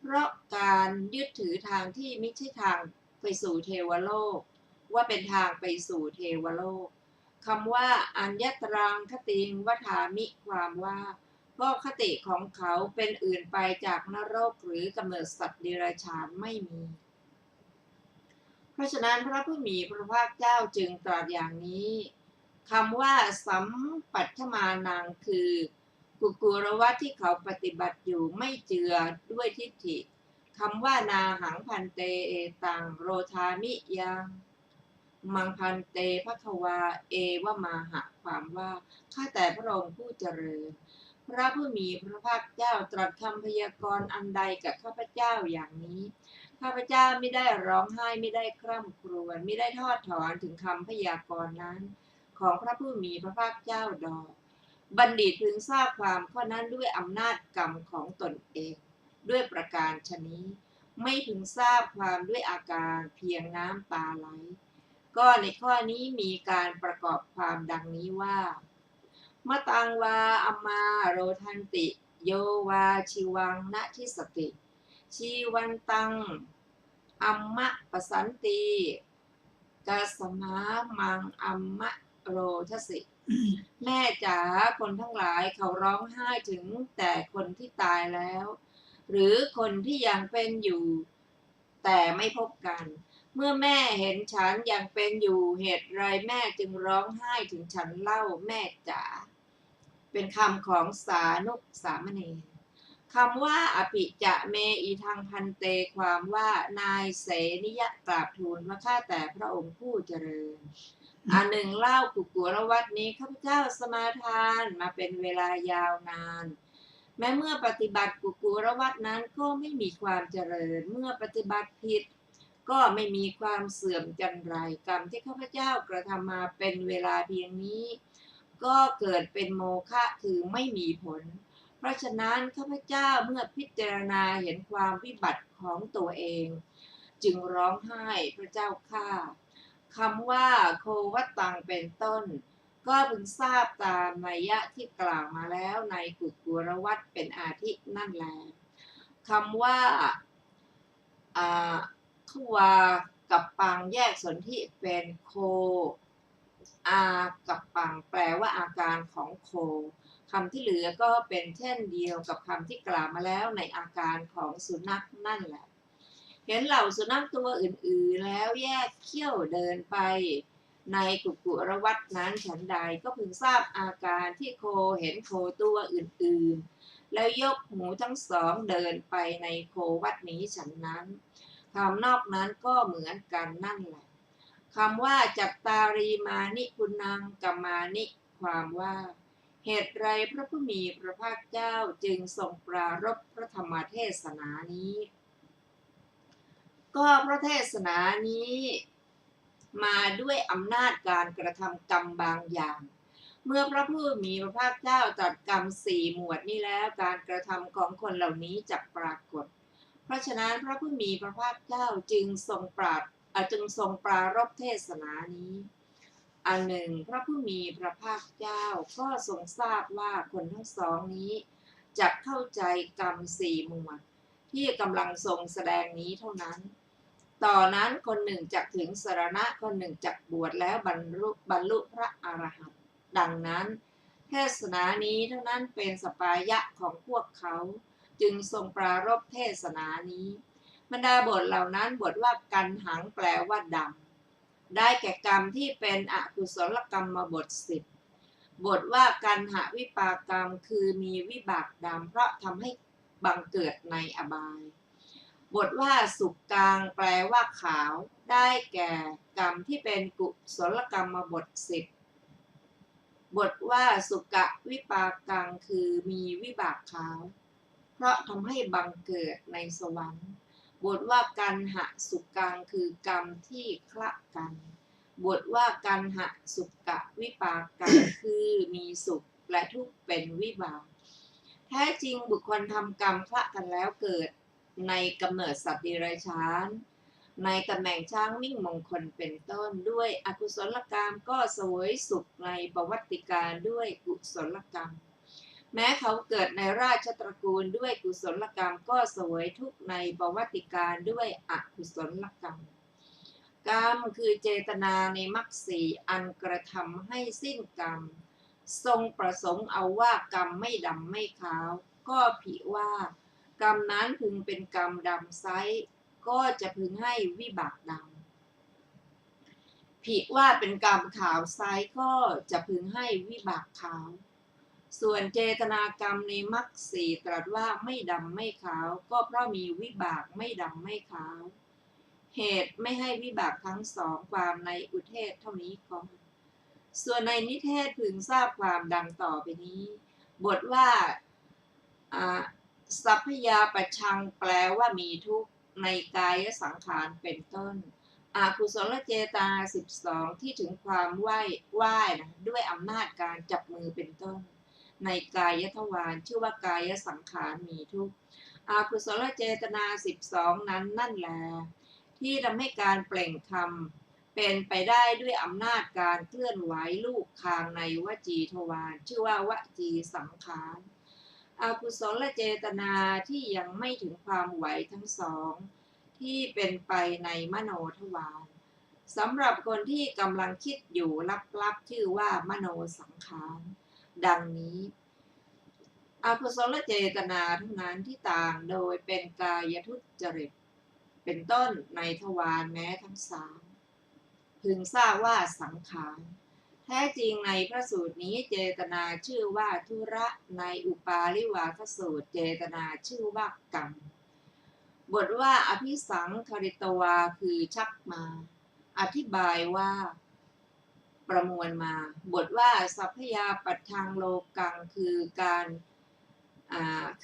เพราะการยึดถือทางที่ไม่ใช่ทางไปสู่เทวโลกว่าเป็นทางไปสู่เทวโลกคำว่าอัญญตรังคติงวัฏามิความว่าก็คติของเขาเป็นอื่นไปจากนรกหรือกำเนิดสัตว์เดรัจฉานไม่มีเพราะฉะนั้นพระผู้มีพระภาคเจ้าจึงตรัสอย่างนี้คำว่าสัมปัชมานังคือกุกุรวัตที่เขาปฏิบัติอยู่ไม่เจือด้วยทิฏฐิคำว่านาหังพันเตเอตังโรธามิยังมังพันเตภควาเอวมาหะความว่าข้าแต่พระองค์ผู้เจริญพระผู้มีพระภาคเจ้าตรัสคำพยากรณ์อันใดกับข้าพเจ้าอย่างนี้ข้าพเจ้าไม่ได้ร้องไห้ไม่ได้คร่ำครวญไม่ได้ทอดถอนถึงคำพยากรณ์นั้นของพระผู้มีพระภาคเจ้าดอกบัณฑิตพึงทราบความข้อนั้นด้วยอำนาจกรรมของตนเองด้วยประการฉะนี้ไม่พึงทราบความด้วยอาการเพียงน้ำตาไหลก็ในข้อนี้มีการประกอบความดังนี้ว่ามะตังวาอัมมาโรทันติโยวาชิวังนะทิสติชีวันตังอัมมะปสันติกัสมามังอัมมะโรทสิ แม่จ๋าคนทั้งหลายเขาร้องไห้ถึงแต่คนที่ตายแล้วหรือคนที่ยังเป็นอยู่แต่ไม่พบกันเมื่อแม่เห็นฉันยังเป็นอยู่เหตุไรแม่จึงร้องไห้ถึงฉันเล่าแม่จ๋าเป็นคำของสานุสามเณรคำว่าอภิจะเมอีทางพันเตความว่านายเสนิยะกราบทูลว่าข้าแต่พระองค์ผู้เจริญ อันหนึ่งเล่ากุกุรวัตนี้ข้าพเจ้าสมาทานมาเป็นเวลายาวนานแม้เมื่อปฏิบัติกุกุรวัตนั้นก็ไม่มีความเจริญเมื่อปฏิบัติผิดก็ไม่มีความเสื่อมจันไรกรรมที่ข้าพเจ้ากระทำมาเป็นเวลาเพียงนี้ก็เกิดเป็นโมฆะคือไม่มีผลเพราะฉะนั้นข้าพเจ้าเมื่อพิจารณาเห็นความวิบัติของตัวเองจึงร้องไห้พระเจ้าข้าคำว่าโควัตตังเป็นต้นก็พึงทราบตามนัยยะที่กล่าวมาแล้วในกุกุรวัตเป็นอาทินั่นแลคำว่าควากับปังแยกสนธิเป็นโคอากับปังแปลว่าอาการของโคคำที่เหลือก็เป็นเช่นเดียวกับคำที่กล่าวมาแล้วในอาการของสุนัขนั่นแหละเห็นเหล่าสุนัขตัวอื่นๆแล้วแยกเขี้ยวเดินไปในกุกุรวัตนั้นฉันใดก็พึงทราบอาการที่โคเห็นโคตัวอื่นๆแล้วยกหูทั้งสองเดินไปในโควัตนี้ฉันนั้นคำนอกนั้นก็เหมือนกันนั่นแหละคำว่าจัตตารีมานิกุณังกัมมานิความว่าเหตุไรพระผู้มีพระภาคเจ้าจึงทรงปรารภพระธรรมเทศนานี้ก็พระเทศนานี้มาด้วยอำนาจการกระทำกรรมบางอย่างเมื่อพระผู้มีพระภาคเจ้าตรัสกรรม4 หมวดนี้แล้วการกระทำของคนเหล่านี้จะปรากฏเพราะฉะนั้นพระผู้มีพระภาคเจ้าจึงทรงปรารภเทศนานี้อันหนึ่งพระผู้มีพระภาคเจ้าก็ทรงทราบว่าคนทั้งสองนี้จะเข้าใจกรรม4 หมวดที่กำลังทรงแสดงนี้เท่านั้นต่อนนั้นคนหนึ่งจักถึงสรณะคนหนึ่งจักบวชแล้วบรรลุพระอรหันต์ดังนั้นเทศนานี้เท่านั้นเป็นสปายะของพวกเขาจึงทรงปรารภเทศนานี้บรรดาบทเหล่านั้นบทว่ากันหังแปลว่าดำได้แก่กรรมที่เป็นอกุศลกรรมมาบท10บทว่ากันหวิปากรรมคือมีวิบากดำเพราะทำให้บังเกิดในอบายบทว่าสุกกลางแปลว่าขาวได้แก่กรรมที่เป็นกุศลกรรมมาบท10บทว่าสุกะวิปากังคือมีวิบากขาวเพราะทำให้บังเกิดในสวรรค์บทว่ากันหะสุกังคือกรรมที่คละกันบทว่ากันหะสุกะวิปากังคือมีสุขและทุกข์เป็นวิบากแท้จริงบุคคลทำกรรมคละกันแล้วเกิดในกำเนิดสัตว์เดรัจฉานในตำแหน่งช้างมิ่งมงคลเป็นต้นด้วยอกุศลกรรมก็เสวยสุขในประวัติการด้วยกุศลกรรมแม้เขาเกิดในราชตระกูลด้วยกุศลกรรมก็เสวยทุกข์ในประวัติการด้วยอกุศลกรรมกรรมคือเจตนาในมรรคสี่อันกระทำให้สิ้นกรรมทรงประสงค์เอาว่ากรรมไม่ดำไม่ขาวก็ผิว่ากรรมนั้นพึงเป็นกรรมดำไซก็จะพึงให้วิบากดำผิว่าเป็นกรรมขาวไซก็จะพึงให้วิบากขาวส่วนเจตนากรรมในมรรคสี่ตรัสว่าไม่ดำไม่ขาวก็เพราะมีวิบากไม่ดำไม่ขาวเหตุไม่ให้วิบากทั้งสองความในอุเทศเท่านี้ก่อนส่วนในนิเทศพึงทราบความดังต่อไปนี้บทว่าสัพพยาปชังแปลว่ามีทุกข์ในกายสังขารเป็นต้นอกุศลเจตนา12ที่ถึงความไหว้นะด้วยอำนาจการจับมือเป็นต้นในกายทวารชื่อว่ากายสังขารมีทุกข์อกุศลเจตนา12นั้นนั่นแหละที่ทำให้การเปล่งคำเป็นไปได้ด้วยอำนาจการเคลื่อนไหวลูกคางในวจีทวารชื่อว่าวจีสังขารอกุศลเจตนาที่ยังไม่ถึงความไหวทั้งสองที่เป็นไปในมโนทวารสำหรับคนที่กำลังคิดอยู่ลับๆชื่อว่ามโนสังขารดังนี้อกุศลเจตนาทั้งนั้นที่ต่างโดยเป็นกายทุจริตเป็นต้นในทวารแม้ทั้งสามพึงทราบว่าสังขารแท้จริงในพระสูตรนี้เจตนาชื่อว่าธุระในอุปาลิวาทสูตรเจตนาชื่อว่ากรรมบทว่าอภิสังคริตวาคือชักมาอธิบายว่า ประมวลมาบทว่าสัพพยาปัฏฐังโลกังคือการ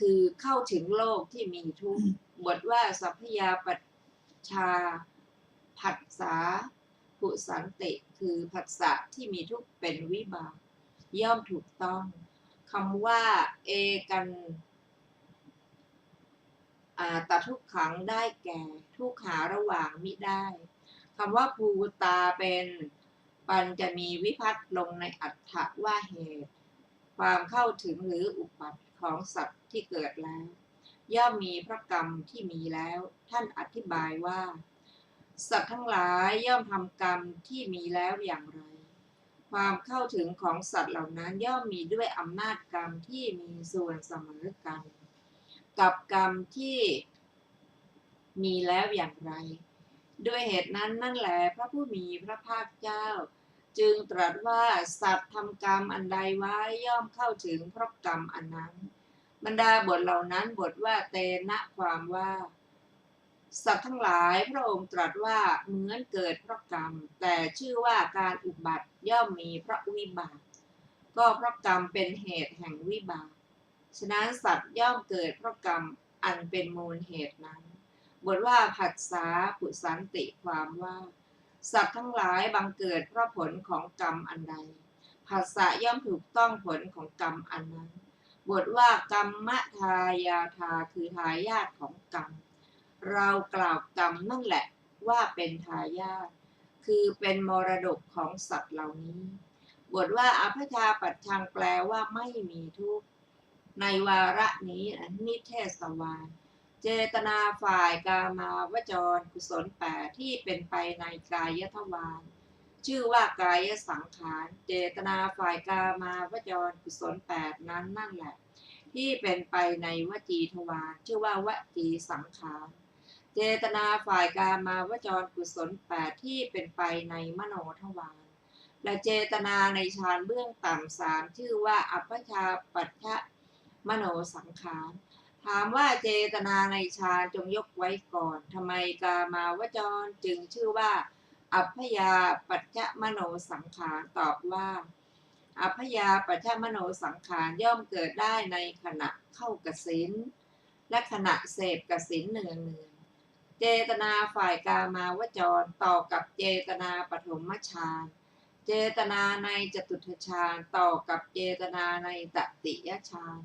คือเข้าถึงโลกที่มีทุกข์บทว่าสัพพยาปัจชาผัสสะปุสันติคือผัสสะที่มีทุกข์เป็นวิบากย่อมถูกต้องคำว่าเอกันตัทุกขังได้แก่ทุกขาระหว่างมิได้คำว่าภูตาเป็นปัญจะมีวิภัตลงในอัฏฐว่าเหตุความเข้าถึงหรืออุปัฏของสัตว์ที่เกิดแล้วย่อมมีพระกรรมที่มีแล้วท่านอธิบายว่าสัตว์ทั้งหลายย่อมทำกรรมที่มีแล้วอย่างไรความเข้าถึงของสัตว์เหล่านั้นย่อมมีด้วยอำนาจกรรมที่มีส่วนเสมอกันกับกรรมที่มีแล้วอย่างไรด้วยเหตุนั้นนั่นแหละพระผู้มีพระภาคเจ้าจึงตรัสว่าสัตว์ทำกรรมอันใดไว้ย่อมเข้าถึงเพราะกรรมอันนั้นบรรดาบทเหล่านั้นบทว่าเตนะความว่าสัตว์ทั้งหลายพระองค์ตรัสว่าเหมือนเกิดเพราะกรรมแต่ชื่อว่าการอุบัติย่อมมีเพราะวิบากก็เพราะกรรมเป็นเหตุแห่งวิบากฉะนั้นสัตว์ย่อมเกิดเพราะกรรมอันเป็นมูลเหตุนั้นบทว่าผัสสะปุสันติความว่าสัตว์ทั้งหลายบังเกิดเพราะผลของกรรมอันใดผัสสะย่อมถูกต้องผลของกรรมอันนั้นบทว่ากรรมทายาทาคือทายาทของกรรมเรากล่าวกรรมนั่นแหละว่าเป็นทายาทคือเป็นมรดกของสัตว์เหล่านี้บทว่าอภิชาปัจฉังแปลว่าไม่มีทุกข์ในวาระนี้นิเทศวาลเจตนาฝ่ายกามาวจรกุศล8ที่เป็นไปในกายทวารชื่อว่ากายสังขารเจตนาฝ่ายกามาวจรกุศล8นั้นนั่นแหละที่เป็นไปในวจีทวารชื่อว่าวจีสังขารเจตนาฝ่ายกามาวจรกุศล8ที่เป็นไปในมโนทวารและเจตนาในฌานเบื้องต่ำ3ชื่อว่าอัปปชาปัจฉมโนสังขารถามว่าเจตนาในฌานจงยกไว้ก่อนทำไมกามาวจรจึงชื่อว่าอัพพยาปัจจมโนสังขารตอบว่าอัพพยาปัจจมโนสังขารย่อมเกิดได้ในขณะเข้ากสิณและขณะเสพกสิณเนืองเจตนาฝ่ายกามาวจรต่อกับเจตนาปฐมฌานเจตนาในจตุตถฌานต่อกับเจตนาในตติยฌาน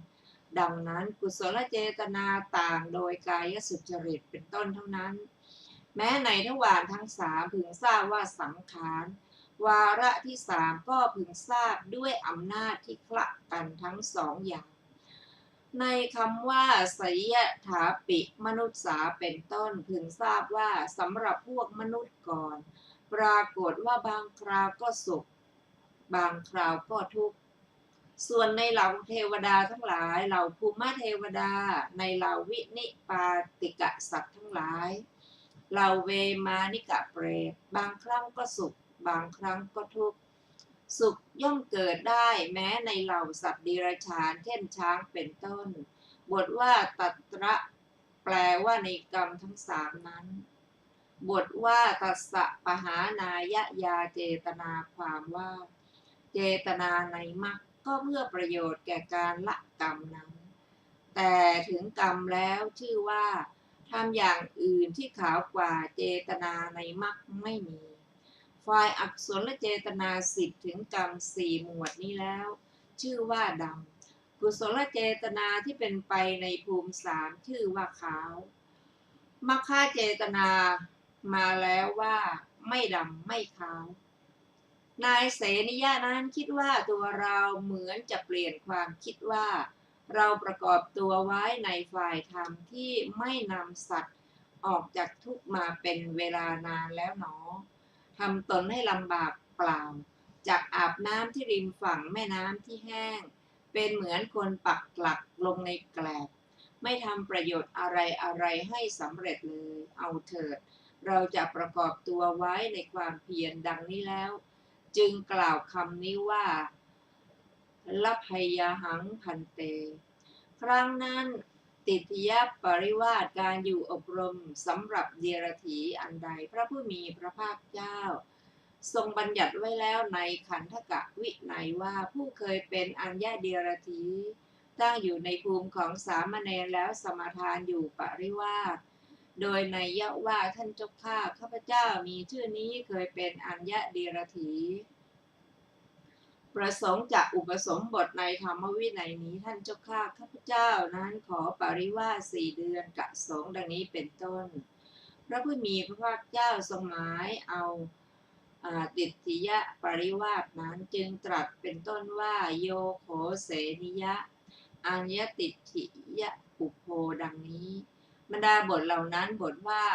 ดังนั้นกุศลเจตนาต่างโดยกายสุจริตเป็นต้นเท่านั้นแม้ในทวารทั้ง3พึงทราบว่าสังขารวาระที่3ก็พึงทราบด้วยอำนาจที่คละกันทั้งสองอย่างในคำว่าไสยถาปิมนุษย์สาเป็นต้นพึงทราบว่าสำหรับพวกมนุษย์ก่อนปรากฏว่าบางคราวก็สุขบางคราวก็ทุกข์ส่วนในเหล่าเทวดาทั้งหลายเหล่าภูมิเทวดาในเหล่าวินิปาติกะสัตว์ทั้งหลายเหล่าเวมานิกะเปรตบางครั้งก็สุขบางครั้งก็ทุกข์สุขย่อมเกิดได้แม้ในเหล่าสัตว์เดรัจฉานเช่นช้างเป็นต้นบทว่าตัตระแปลว่าในกรรมทั้ง3นั้นบทว่าตัสสะปหานายยาเจตนาความว่าเจตนาในมรรคก็เพื่อประโยชน์แก่การละกรรมนั้นแต่ถึงกรรมแล้วชื่อว่าทำอย่างอื่นที่ขาวกว่าเจตนาในมรรคไม่มีฝ่ายอกุศลเจตนา10ถึงกรรม4หมวดนี้แล้วชื่อว่าดำกุศลเจตนาที่เป็นไปในภูมิ3ชื่อว่าขาวมัคคเจตนามาแล้วว่าไม่ดำไม่ขาวนายเสนิยะนั้นคิดว่าตัวเราเหมือนจะเปลี่ยนความคิดว่าเราประกอบตัวไว้ในฝ่ายธรรมที่ไม่นำสัตว์ออกจากทุกข์มาเป็นเวลานานแล้วหนอทำตนให้ลำบากเปล่าจากอาบน้ำที่ริมฝั่งแม่น้ำที่แห้งเป็นเหมือนคนปักหลักลงในแกลบไม่ทำประโยชน์อะไรให้สำเร็จเลยเอาเถิดเราจะประกอบตัวไว้ในความเพียรดังนี้แล้วจึงกล่าวคำนี้ว่าลัพพยหังพันเตครั้งนั้นติทยปริวาสการอยู่อบรมสำหรับเดรัจฉีอันใดพระผู้มีพระภาคเจ้า ทรงบัญญัติไว้แล้วในขันธกะวินัยว่าผู้เคยเป็นอัญญาเดียรถีตั้งอยู่ในภูมิของสามเณรแล้วสมาทานอยู่ปริวาสโดยในยะว่าท่านเจ้าข้าพเจ้ามีชื่อนี้เคยเป็นอัญญาเดียรถีประสงค์จะอุปสมบทในธรรมวินัยนี้ท่านเจ้าข้าพเจ้านั้นขอปริวาส4 เดือนกับสงฆ์ดังนี้เป็นต้นพระผู้มีพระภาคเจ้าทรงหมายเอาติฏฐิยปริวาสนั้นจึงตรัสเป็นต้นว่าโยโขเสนิยะอัญญติฏฐิยปุโพดังนี้บรรดาบทเหล่านั้นบทว่า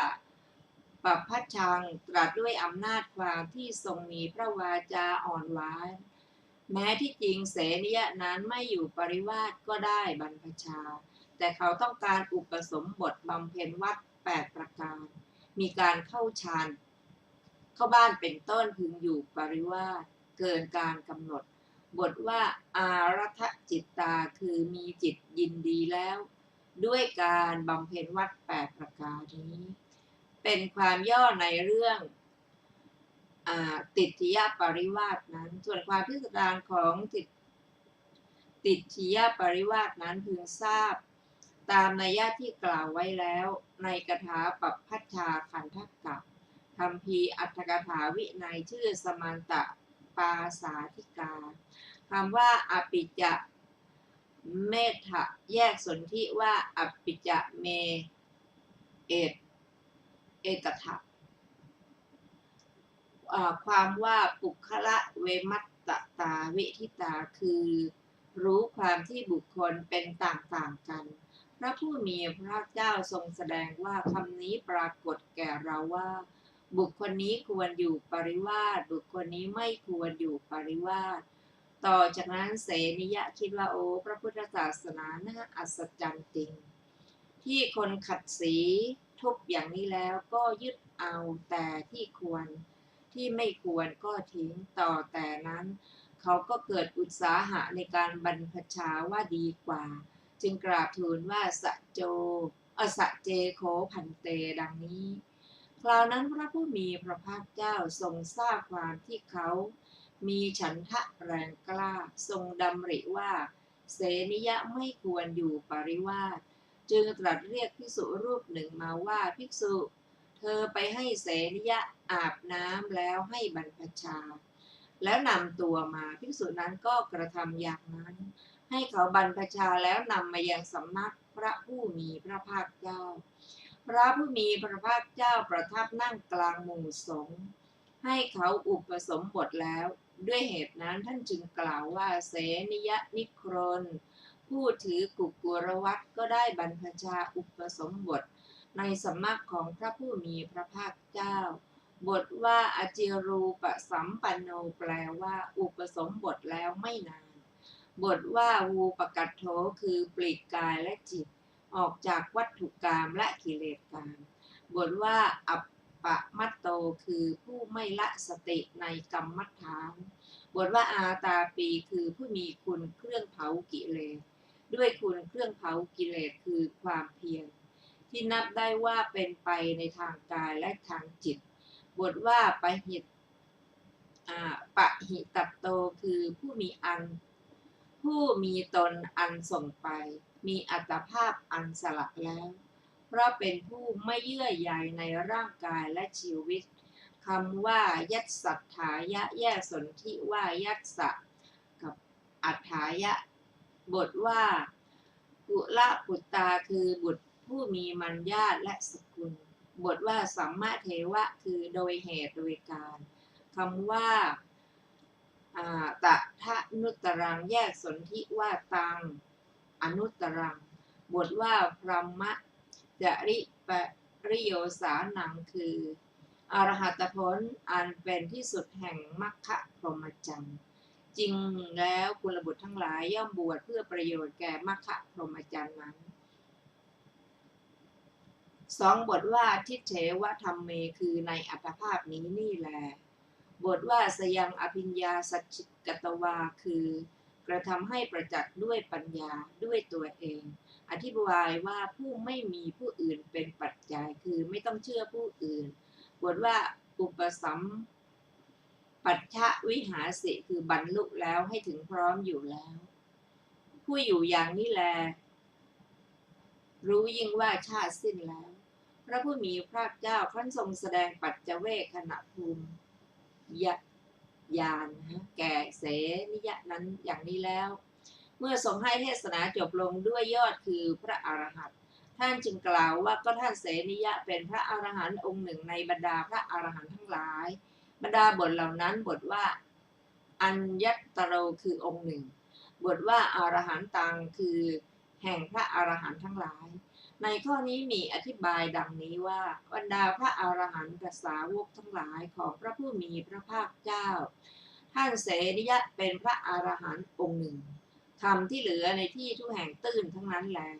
ปัพพชังตรัสด้วยอำนาจความที่ทรงมีพระวาจาอ่อนหวานแม้ที่จริงเสนิยะนั้นไม่อยู่ปริวาสก็ได้บรรพชาแต่เขาต้องการอุปสมบทบำเพ็ญวัด8 ประการมีการเข้าฌานเข้าบ้านเป็นต้นพึงอยู่ปริวาสเกินการกำหนดบทว่าอารัฐจิตตาคือมีจิตยินดีแล้วด้วยการบำเพ็ญวัด8 ประการนี้เป็นความย่อในเรื่องติฏฐิยปริวาสนั้นส่วนความพิสดารของติฏฐิยปริวาสนั้นพึงทราบตามนัยยะที่กล่าวไว้แล้วในกถาปัพพชาขันธกะคัมภีร์อัตถกถาวินัยชื่อสมันตะปาสาธิกาคำว่าอปิจะเมธะแยกสนธิว่าอปิจะเมเอตถะความว่าปุคละเวมัตตตาวิทิตาคือรู้ความที่บุคคลเป็นต่างๆกันพระผู้มีพระเจ้าทรงแสดงว่าคำนี้ปรากฏแก่เราว่าบุคคลนี้ควรอยู่ปริวาสบุคคลนี้ไม่ควรอยู่ปริวาสต่อจากนั้นเสนิยะคิดว่าโอ้พระพุทธศาสนาน่าอัศจรรย์จริงที่คนขัดสีทุบอย่างนี้แล้วก็ยึดเอาแต่ที่ควรที่ไม่ควรก็ทิ้งต่อแต่นั้นเขาก็เกิดอุตสาหะในการบรรพชาว่าดีกว่าจึงกราบทูลว่าสะเจโคพันเตดังนี้คราวนั้นพระผู้มีพระภาคเจ้าทรงทราบความที่เขามีฉันทะแรงกล้าทรงดำริว่าเสนิยะไม่ควรอยู่ปริวาสจึงตรัสเรียกภิกษุรูปหนึ่งมาว่าภิกษุเธอไปให้เสนิยะอาบน้ำแล้วให้บรรพชาแล้วนำตัวมาภิกษุนั้นก็กระทำอย่างนั้นให้เขาบรรพชาแล้วนำมายังสำนักพระผู้มีพระภาคเจ้าพระผู้มีพระภาคเจ้าประทับนั่งกลางหมู่สงฆ์ให้เขาอุปสมบทแล้วด้วยเหตุนั้นท่านจึงกล่าวว่าเสนิยะนิครนผู้ถือกุกุรวัตก็ได้บรรพชาอุปสมบทในสำนักของพระผู้มีพระภาคเจ้าบทว่าอจิรูปสัมปันโนแปลว่าอุปสมบทแล้วไม่นานบทว่าวูปกัตโถคือปลีกกายและจิตออกจากวัตถุกรรมและกิเลสกรรมบทว่าอัปปะมัตโตคือผู้ไม่ละสติในกรรมฐานบทว่าอาตาปีคือผู้มีคุณเครื่องเผากิเลสด้วยคุณเครื่องเผากิเลสคือความเพียรที่นับได้ว่าเป็นไปในทางกายและทางจิตบทว่าปหิตัปโตคือผู้มีตนอันส่งไปมีอัตภาพอันสละแล้วเพราะเป็นผู้ไม่เยื่อใยในร่างกายและชีวิตคำว่ายัตสัทธายะแยกสนธิว่ายัตสะกับอัฏฐายะบทว่ากุละปุตตาคือบุตรผู้มีมัญญาตและสกุลบทว่าสัมมาเทวะคือโดยเหตุโดยการคำว่าตทะนุตรังแยกสนธิว่าตังอนุตรังบทว่าพรหมจริปริโยสานังคืออรหัตผลอันเป็นที่สุดแห่งมรรคพรหมจรรย์จริงแล้วกุลบุตรทั้งหลายย่อมบวชเพื่อประโยชน์แก่มรรคพรหมจรรย์นั้น2บทว่าทิเถวธรรมเมคือในอัตภาพนี้นี่แลบทว่าสยังอภิญญาสัจจิกตวาคือกระทำให้ประจักษ์ด้วยปัญญาด้วยตัวเองอธิบายว่าผู้ไม่มีผู้อื่นเป็นปัจจัยคือไม่ต้องเชื่อผู้อื่นบทว่าอุปสัม ปัจฉวิหาสิคือบรรลุแล้วให้ถึงพร้อมอยู่แล้ว ผู้อยู่อย่างนี้แล รู้ยิ่งว่าชาติสิ้นแล้ว พระผู้มีพระเจ้าครั้นทรงแสดงปัจจเวคขณะภูมิญาณแก่เสนิยะนั้นอย่างนี้แล้ว เมื่อทรงให้เทศนาจบลงด้วยยอดคือพระอรหันต์ท่านจึงกล่าวว่าก็ท่านเสนิยะเป็นพระอรหันต์องค์หนึ่งในบรรดาพระอรหันต์ทั้งหลาย บรรดาบทเหล่านั้นบทว่าอัญญัตตโรคือองค์หนึ่ง บทว่าอรหันตังคือแห่งพระอรหันต์ทั้งหลาย ในข้อนี้มีอธิบายดังนี้ว่าบรรดาพระอรหันตสาวกทั้งหลายของพระผู้มีพระภาคเจ้าท่านเสนิยะเป็นพระอรหันต์องค์หนึ่งคำที่เหลือในที่ทุกแห่งตื้นทั้งนั้นแหละ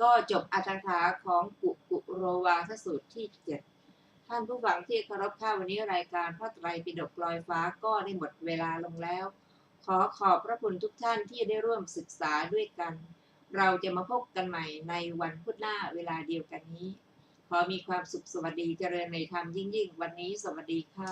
ก็จบอรรถกถาของกุโรวาทสูตรที่ 7ท่านผู้ฟังที่เคารพข้าวันนี้รายการพระไตรปิฎกลอยฟ้าก็ได้หมดเวลาลงแล้วขอขอบพระคุณทุกท่านที่ได้ร่วมศึกษาด้วยกันเราจะมาพบกันใหม่ในวันพุธหน้าเวลาเดียวกันนี้ขอมีความสุขสวัสดีเจริญในธรรมยิ่งวันนี้สวัสดีค่ะ